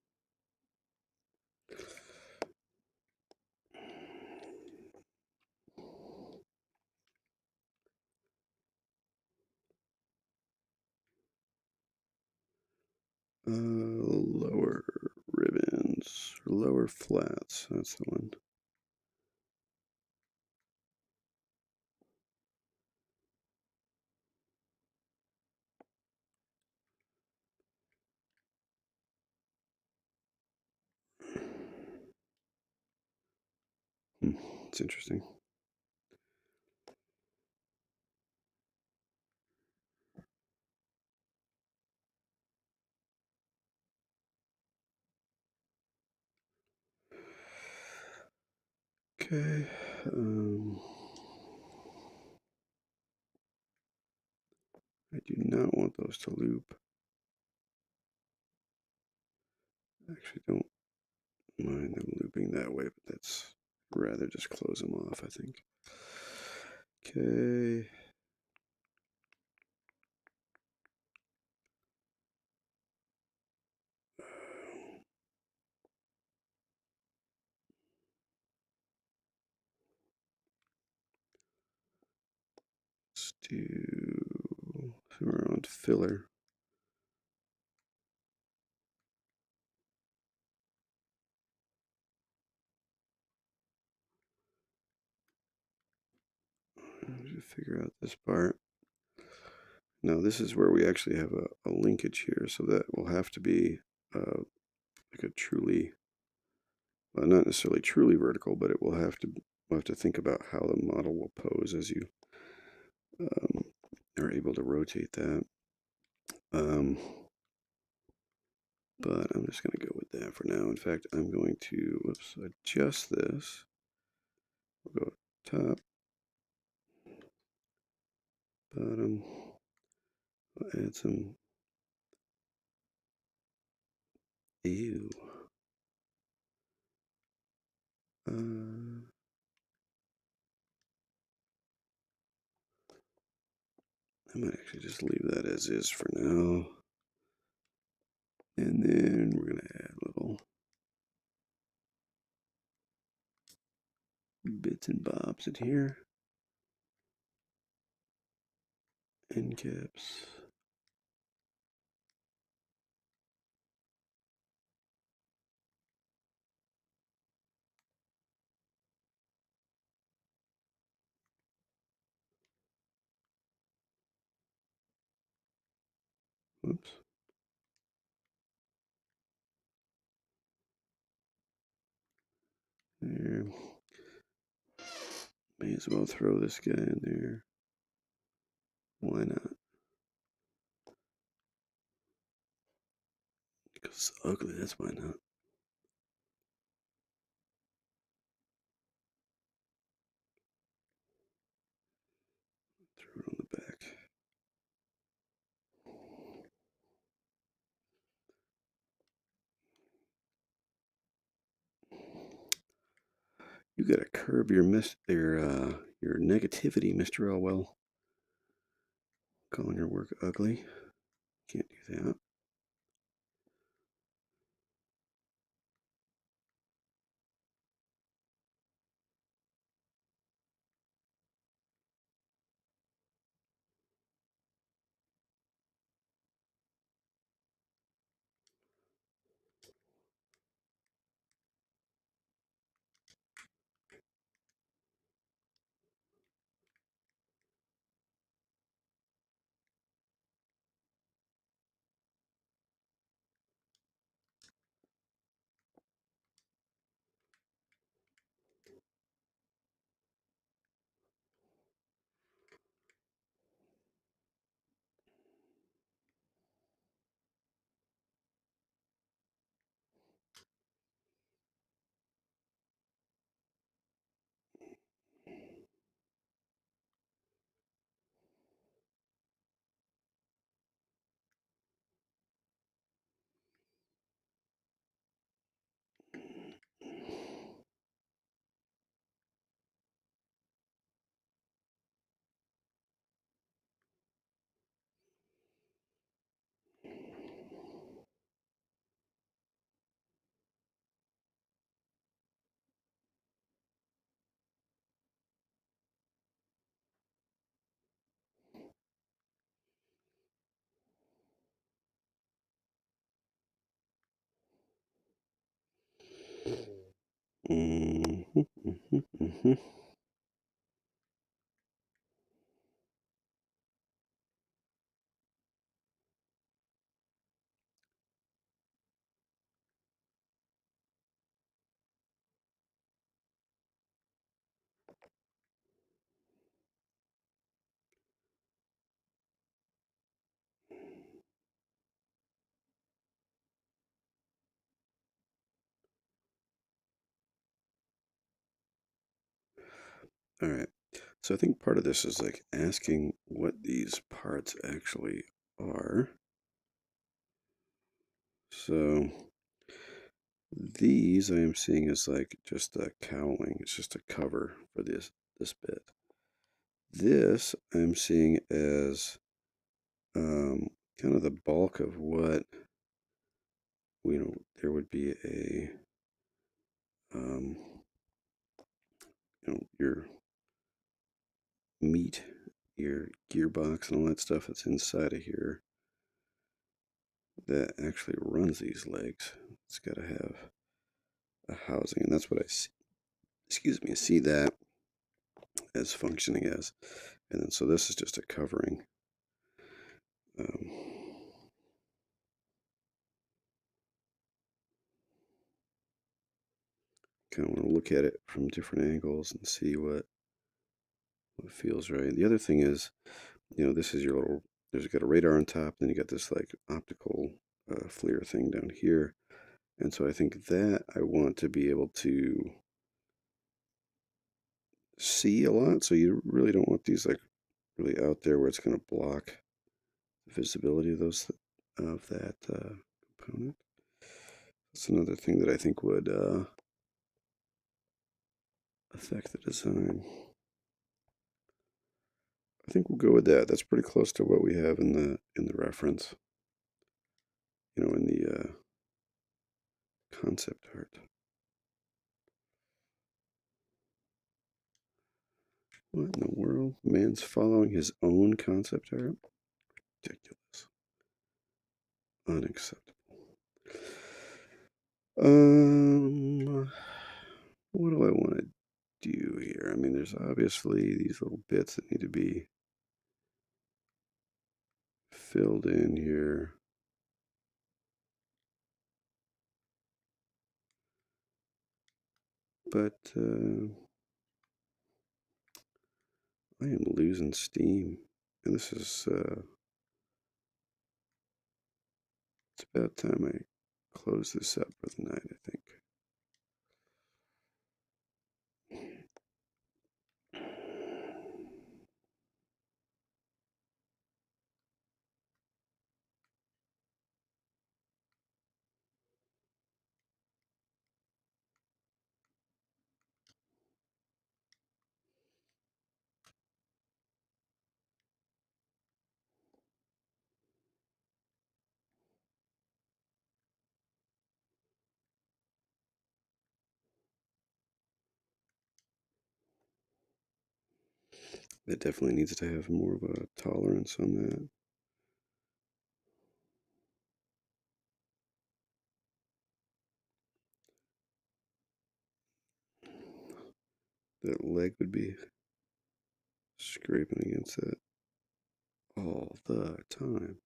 Lower ribbons, lower flats. That's the one. It's interesting. Okay. I do not want those to loop. I actually don't mind them looping that way, but that's rather just close them off, I think. Okay. do somewhere around filler. Figure out this part. Now this is where we actually have a linkage here, so that will have to be like a truly, well, not necessarily truly vertical, but it will have to, we'll have to think about how the model will pose as you are able to rotate that. But I'm just going to go with that for now. In fact, I'm going to, whoops, adjust this. We'll go top, bottom. We'll add some, ew. I might actually just leave that as is for now. And then we're going to add little bits and bobs in here. End caps. Whoops. There. May as well throw this guy in there. Why not? Because it's ugly, that's why not. Throw it on the back. You gotta curb your your negativity, Mr. Elwell. Calling your work ugly. Can't do that. Mm-hmm, mm-hmm, mm-hmm. All right. So I think part of this is like asking what these parts actually are. So these I am seeing as like just a cowling. It's just a cover for this bit. This I'm seeing as kind of the bulk of what, there would be a your meat your gearbox and all that stuff that's inside of here that actually runs these legs. It's got to have a housing, and that's what I see. Excuse me, see that as functioning as, and then so this is just a covering. Um, kind of want to look at it from different angles and see what feels right. The other thing is, this is your little. There's got a radar on top, then you got this like optical FLIR thing down here, and so I think that I want to be able to see a lot. So you really don't want these like really out there where it's going to block the visibility of those of that component. That's another thing that I think would affect the design. I think we'll go with that. That's pretty close to what we have in the reference. In the concept art. What in the world? Man's following his own concept art? Ridiculous. Unacceptable. What do I want to do here? I mean, there's obviously these little bits that need to be filled in here. But I am losing steam. And this is, it's about time I close this up for the night, I think. It definitely needs to have more of a tolerance on that. That leg would be scraping against that all the time.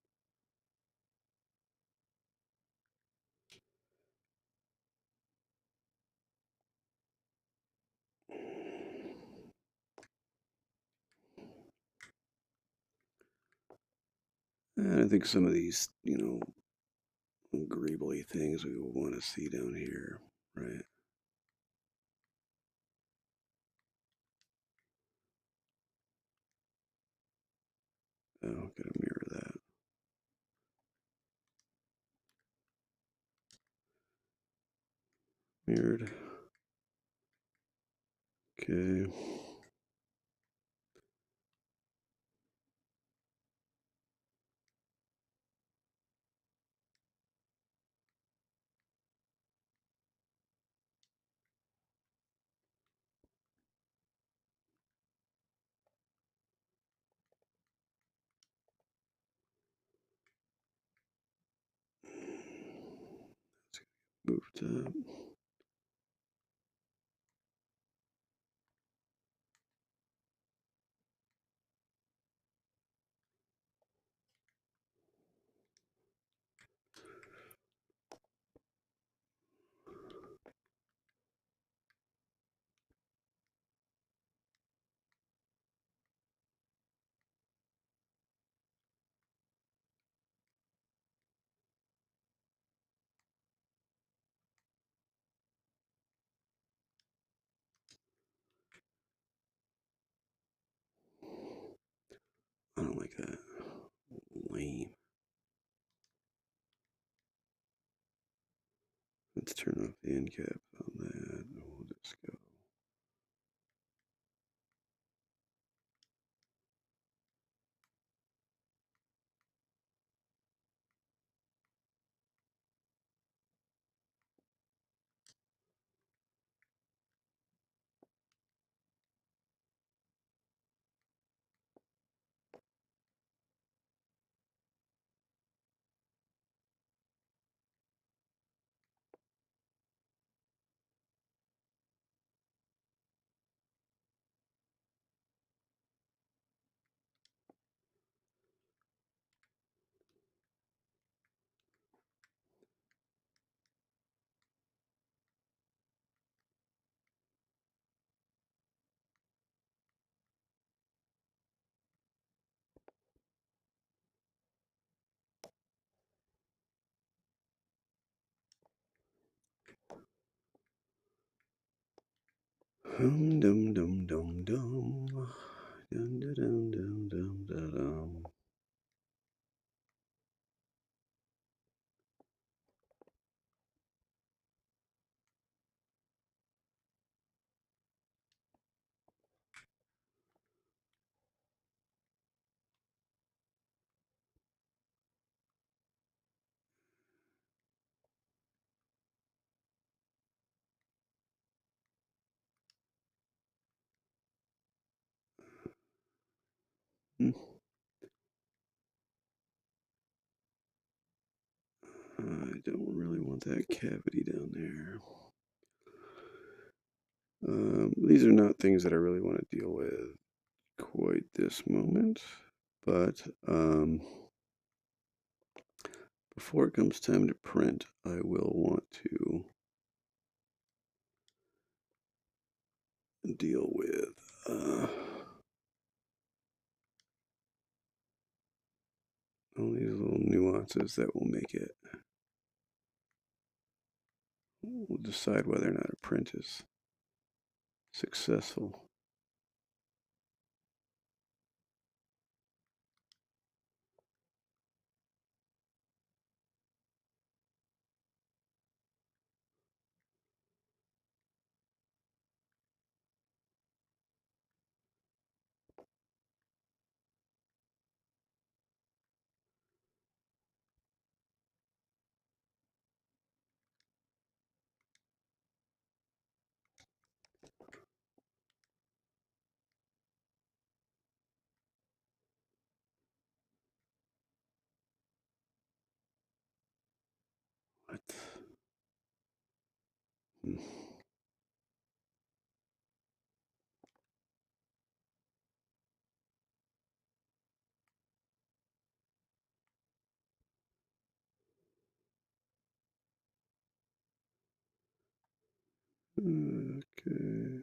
And I think some of these, greebly things we will want to see down here, right? Oh, gotta mirror that. Mirrored. Okay. Moved up. I don't like that. Lame. Let's turn off the end cap on that. We'll just go. Dum dum dum dum dum. Dum dum dum dum dum dum. Hmm. I don't really want that cavity down there. These are not things that I really want to deal with quite this moment, but before it comes time to print, I will want to deal with all these little nuances that will make it. We'll decide whether or not a print is successful. What? Hmm. Okay.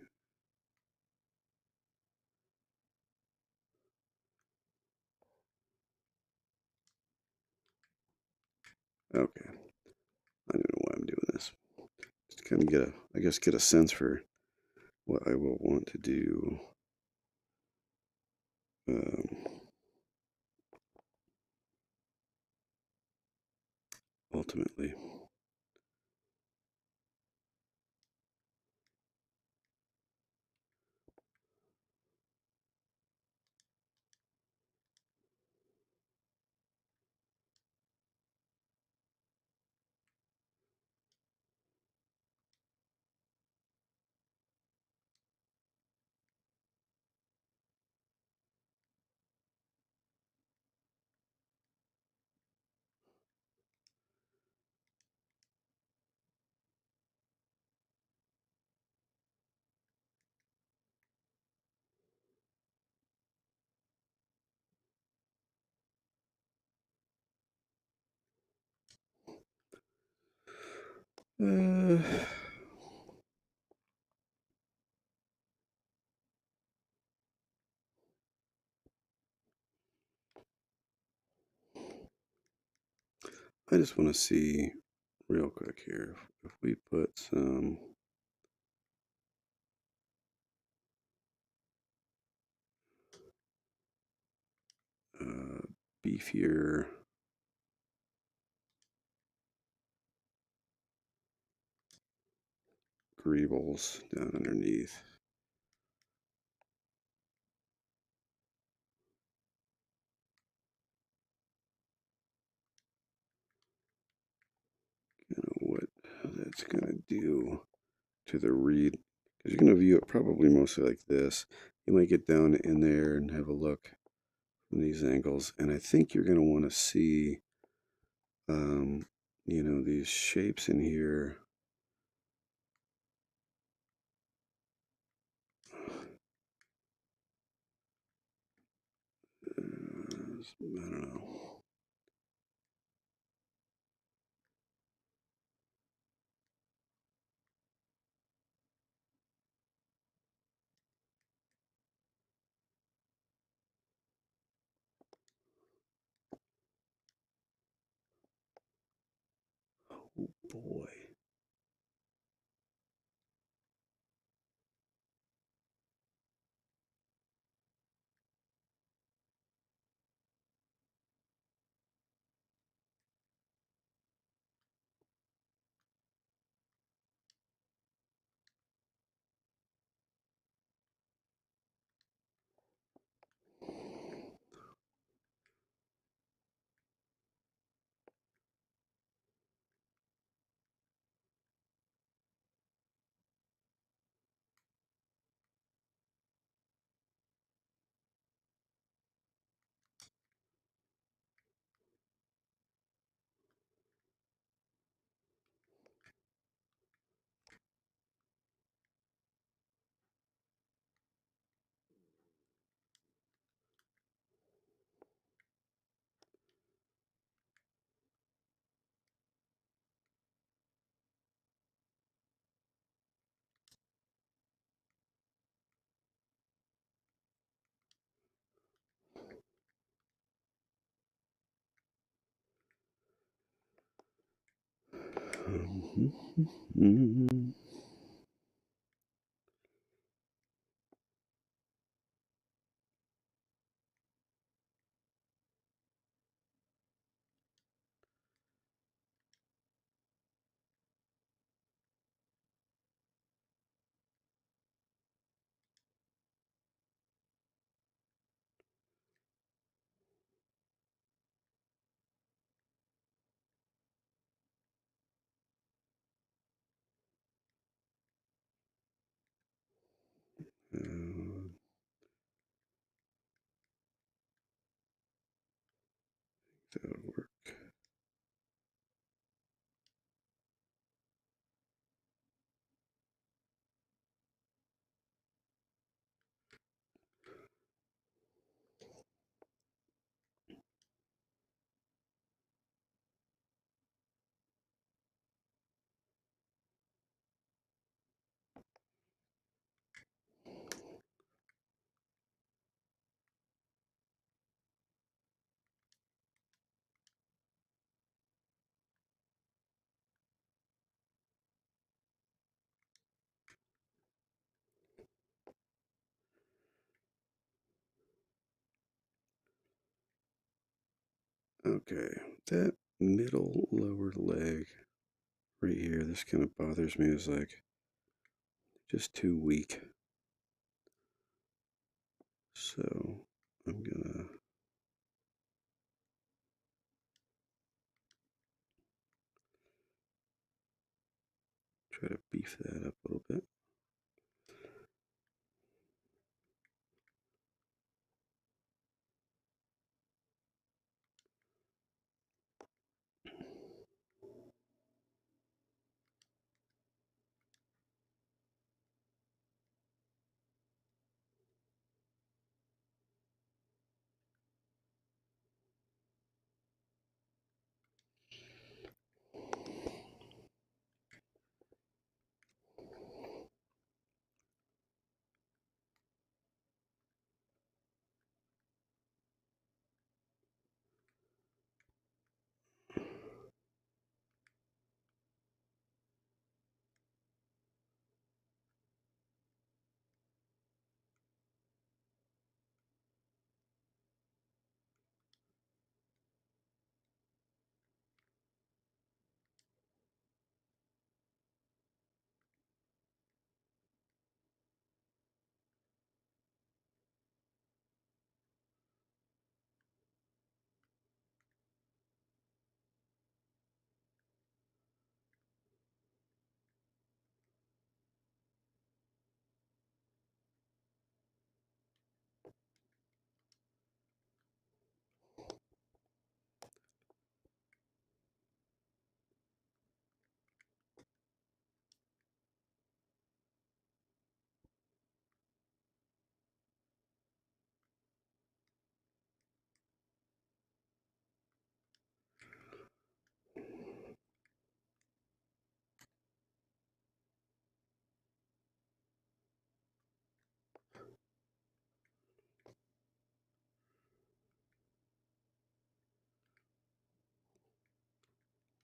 Okay. I don't know why I'm doing this. Just kind of get a sense for what I will want to do. Um, Ultimately. Uh, I just want to see real quick here if we put some beefier greebles down underneath. You know what that's gonna do to the read, because you're gonna view it probably mostly like this. You might get down in there and have a look from these angles, and I think you're gonna want to see, you know, these shapes in here. I don't know. Oh boy. That would work. Okay, that middle lower leg right here, this kind of bothers me. Is like just too weak. So I'm gonna try to beef that up a little bit.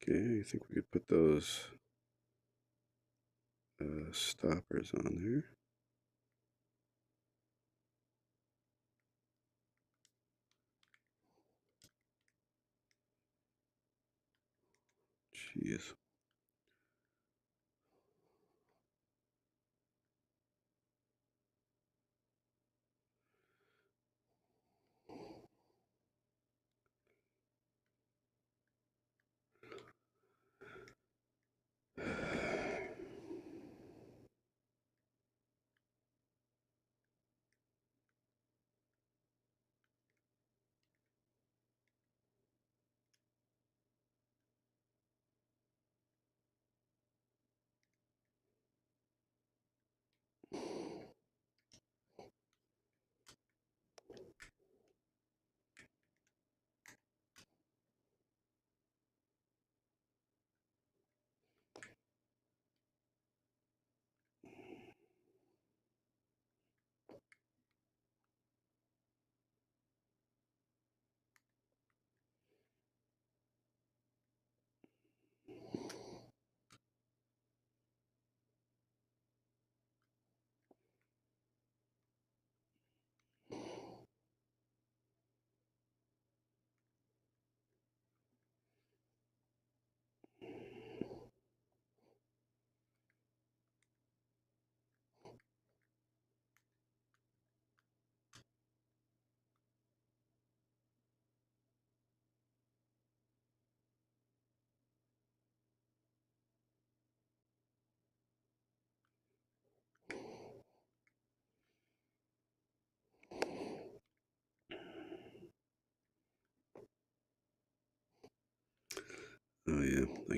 Okay, I think we could put those stoppers on there. Jeez.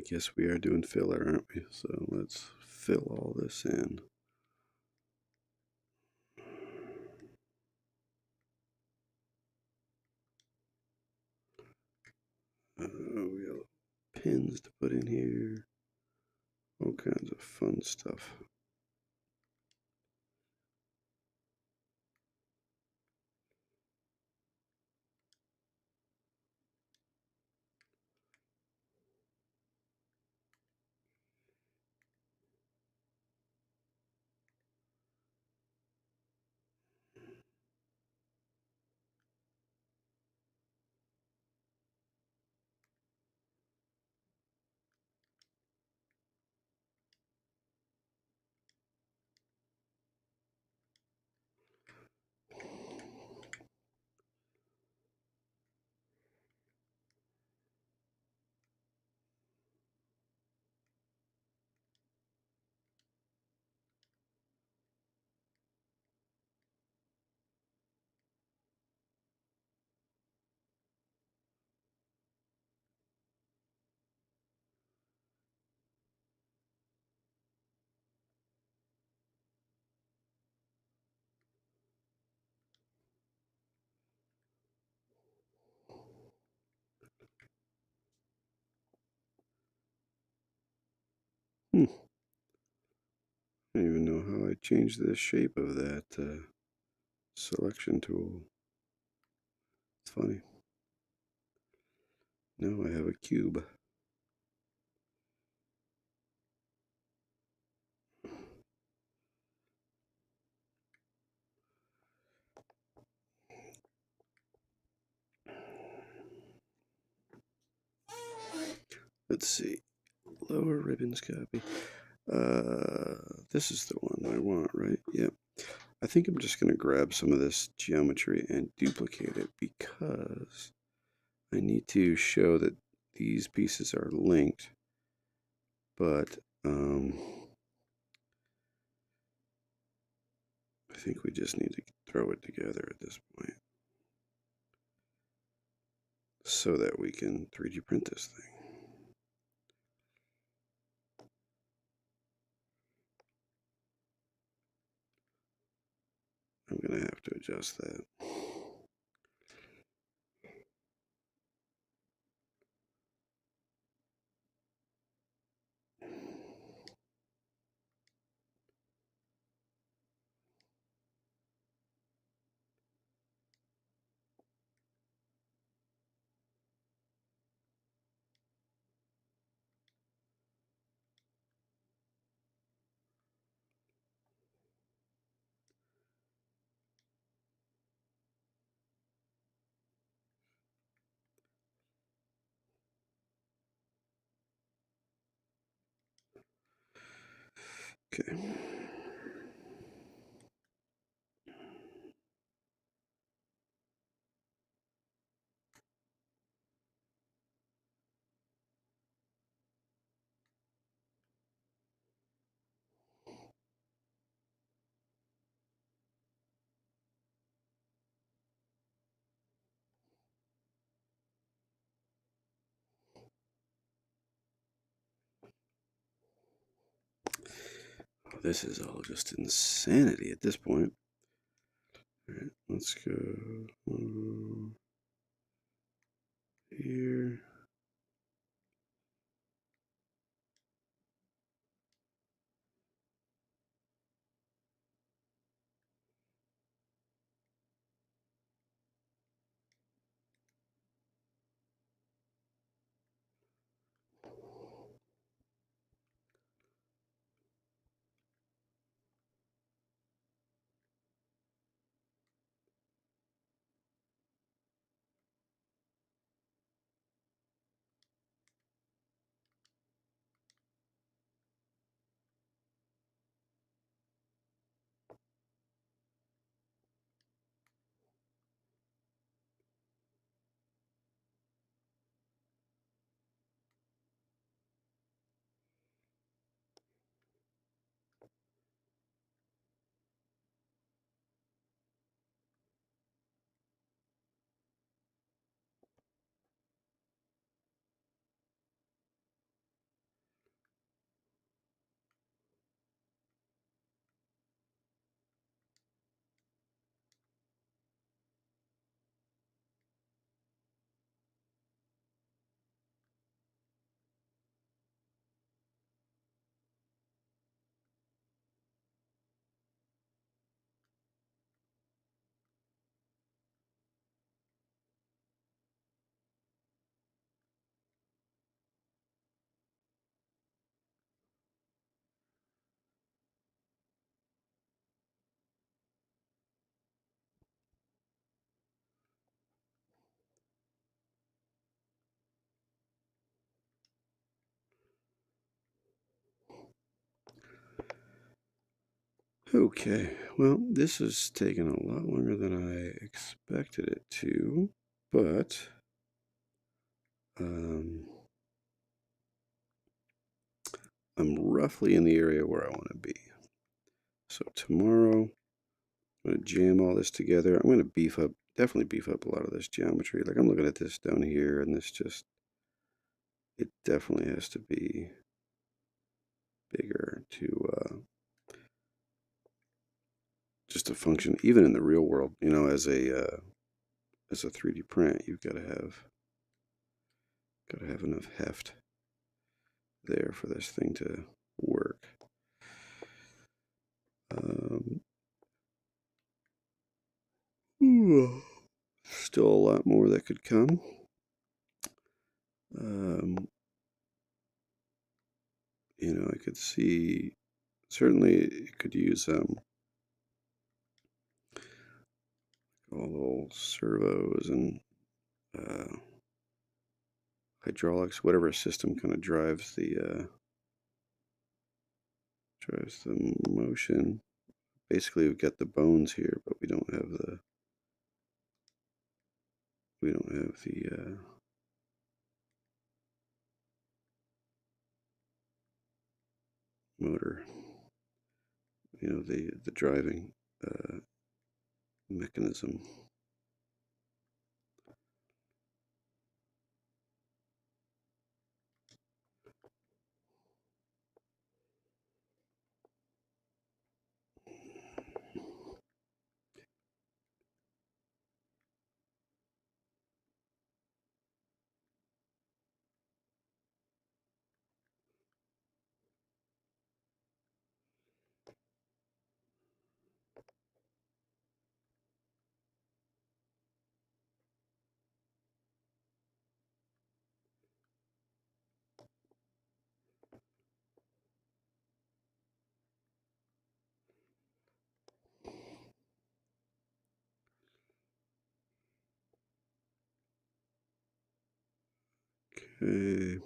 guess we are doing filler, aren't we? So let's fill all this in. We got pins to put in here. All kinds of fun stuff. I don't even know how I changed the shape of that selection tool. It's funny. Now I have a cube. Let's see. Lower ribbons copy. This is the one I want, right? Yep. I think I'm just going to grab some of this geometry and duplicate it because I need to show that these pieces are linked, but I think we just need to throw it together at this point so that we can 3D print this thing. I'm going to have to adjust that. Okay. Oh, this is all just insanity at this point. All right, let's go here. Okay, well, this is taking a lot longer than I expected it to, but um, I'm roughly in the area where I want to be. So tomorrow, I'm going to jam all this together. I'm going to definitely beef up a lot of this geometry. Like I'm looking at this down here, and it definitely has to be bigger just to function, even in the real world. As a 3D print, you've got to have enough heft there for this thing to work. Um, Still a lot more that could come. Um, I could see certainly it could use all little servos and uh, hydraulics, whatever system kind of drives the motion. Basically, we've got the bones here, but we don't have the motor. The driving mechanism. Okay.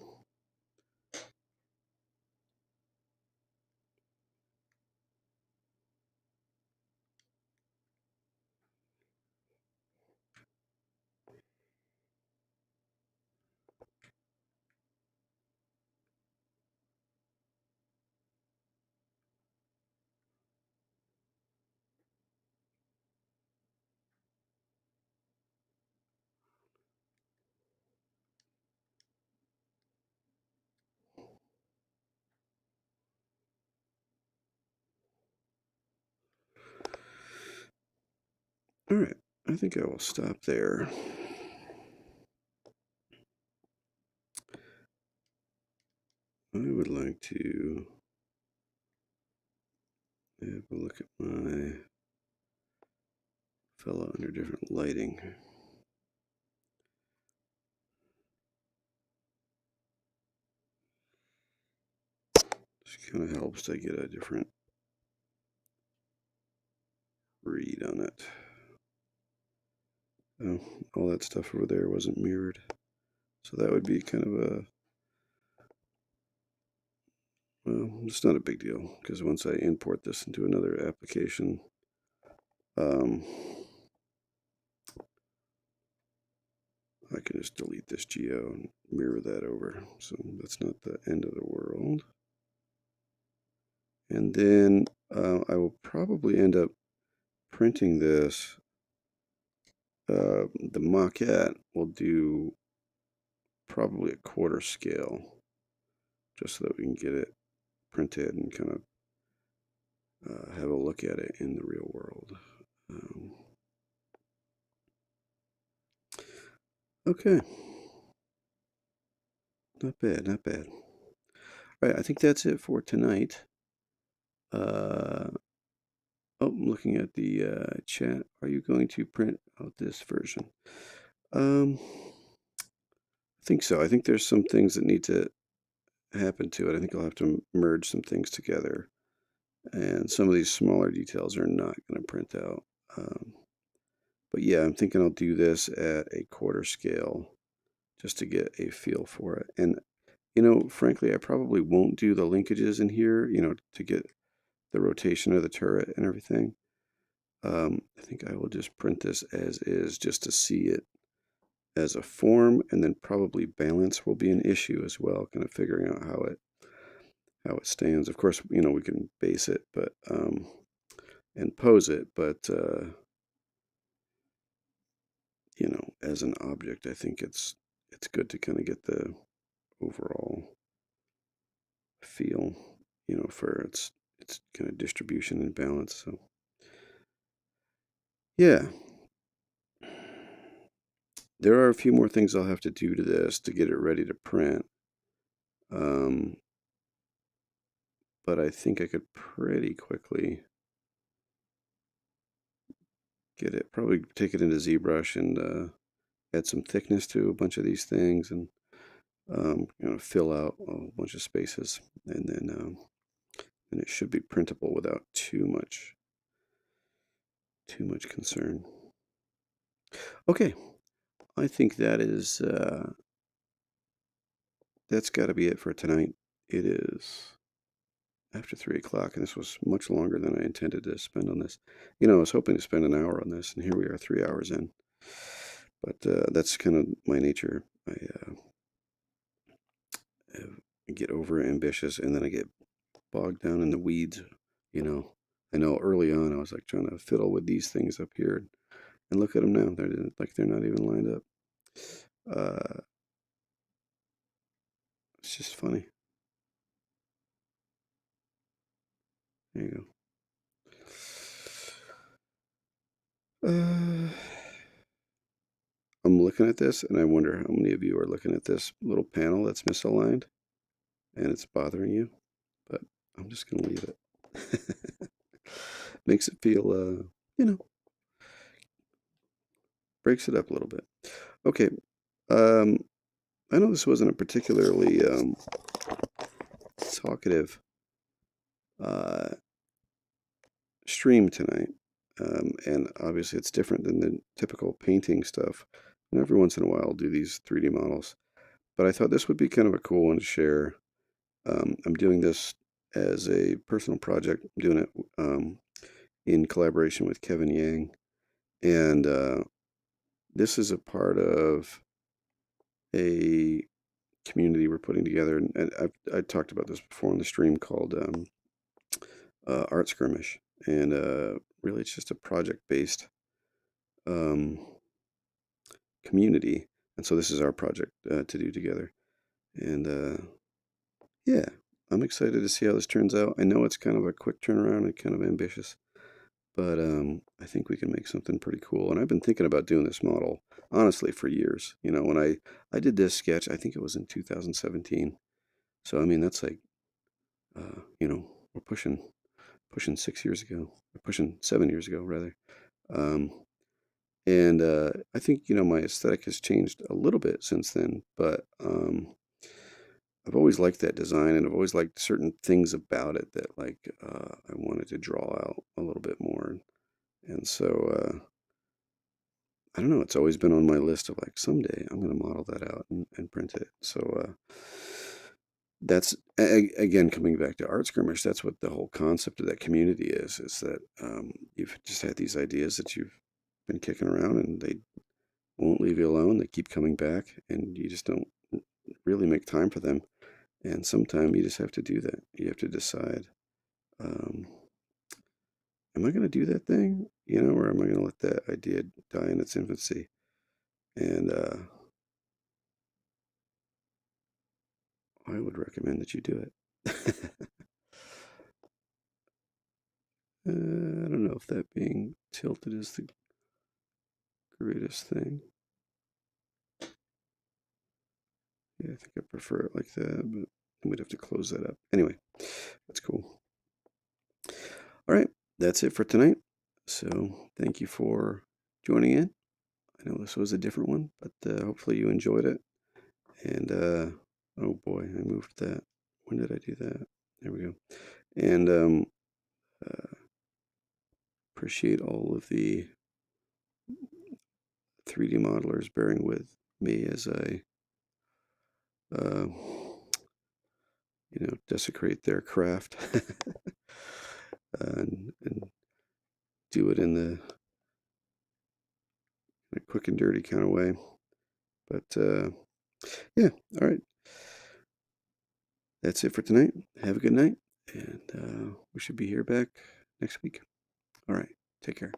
All right. I think I will stop there. I would like to have a look at my fellow under different lighting. This kind of helps to get a different read on it. Oh, all that stuff over there wasn't mirrored. So that would be kind of well, it's not a big deal because once I import this into another application, um, I can just delete this geo and mirror that over. So that's not the end of the world. And then I will probably end up printing this. The maquette will do probably a quarter scale, just so that we can get it printed and kind of have a look at it in the real world. Okay. Not bad, not bad. All right, I think that's it for tonight. Oh, I'm looking at the chat. Are you going to print out this version? I think so. I think there's some things that need to happen to it. I think I'll have to merge some things together. And some of these smaller details are not going to print out. But yeah, I'm thinking I'll do this at a quarter scale just to get a feel for it. And, frankly, I probably won't do the linkages in here, to get the rotation of the turret and everything. I think I will just print this as is just to see it as a form, and then probably balance will be an issue as well, kind of figuring out how it stands. Of course, we can base it, but and pose it, but as an object, I think it's good to kind of get the overall feel, for its kind of distribution and balance. So yeah, there are a few more things I'll have to do to this to get it ready to print. Um, but I think I could pretty quickly get it. Probably take it into ZBrush and add some thickness to a bunch of these things, and fill out a bunch of spaces, and then and it should be printable without too much concern. Okay, I think that's got to be it for tonight. It is after 3 o'clock, and this was much longer than I intended to spend on this. I was hoping to spend an hour on this, and here we are 3 hours in. But that's kind of my nature. I get over ambitious, and then I get bogged down in the weeds. You know, I know early on I was like trying to fiddle with these things up here, and look at them now. They're not even lined up. Uh, it's just funny. There you go. I'm looking at this, and I wonder how many of you are looking at this little panel that's misaligned, and it's bothering you. But I'm just gonna leave it. Makes it feel, breaks it up a little bit. Okay. Um, I know this wasn't a particularly talkative uh, stream tonight, and obviously it's different than the typical painting stuff. And every once in a while, I'll do these 3D models, but I thought this would be kind of a cool one to share. I'm doing this as a personal project. I'm doing it in collaboration with Kevin Yang, and this is a part of a community we're putting together, and I talked about this before on the stream, called Art Skirmish, and really it's just a project-based um, community, and so this is our project to do together, and yeah, I'm excited to see how this turns out. I know it's kind of a quick turnaround and kind of ambitious, but I think we can make something pretty cool. And I've been thinking about doing this model honestly for years. When I did this sketch, I think it was in 2017. So I mean, that's like we're pushing 6 years ago, or pushing 7 years ago rather. Um, and I think my aesthetic has changed a little bit since then, but I've always liked that design, and I've always liked certain things about it that I wanted to draw out a little bit more. And so I don't know, it's always been on my list of like someday I'm going to model that out and print it. So that's again coming back to Art Skirmish. That's what the whole concept of that community is that you've just had these ideas that you've been kicking around, and they won't leave you alone. They keep coming back, and you just don't really make time for them. And sometimes you just have to do that. You have to decide, um, am I going to do that thing, or am I going to let that idea die in its infancy? And I would recommend that you do it. I don't know if that being tilted is the greatest thing. Yeah, I think I prefer it like that, but we'd have to close that up. Anyway, that's cool. All right, that's it for tonight. So thank you for joining in. I know this was a different one, but hopefully you enjoyed it. And oh boy, I moved that. When did I do that? There we go. And uh, appreciate all of the 3D modelers bearing with me as I, uh, desecrate their craft. and do it in a quick and dirty kind of way. But yeah, all right. That's it for tonight. Have a good night, and we should be here back next week. All right, take care.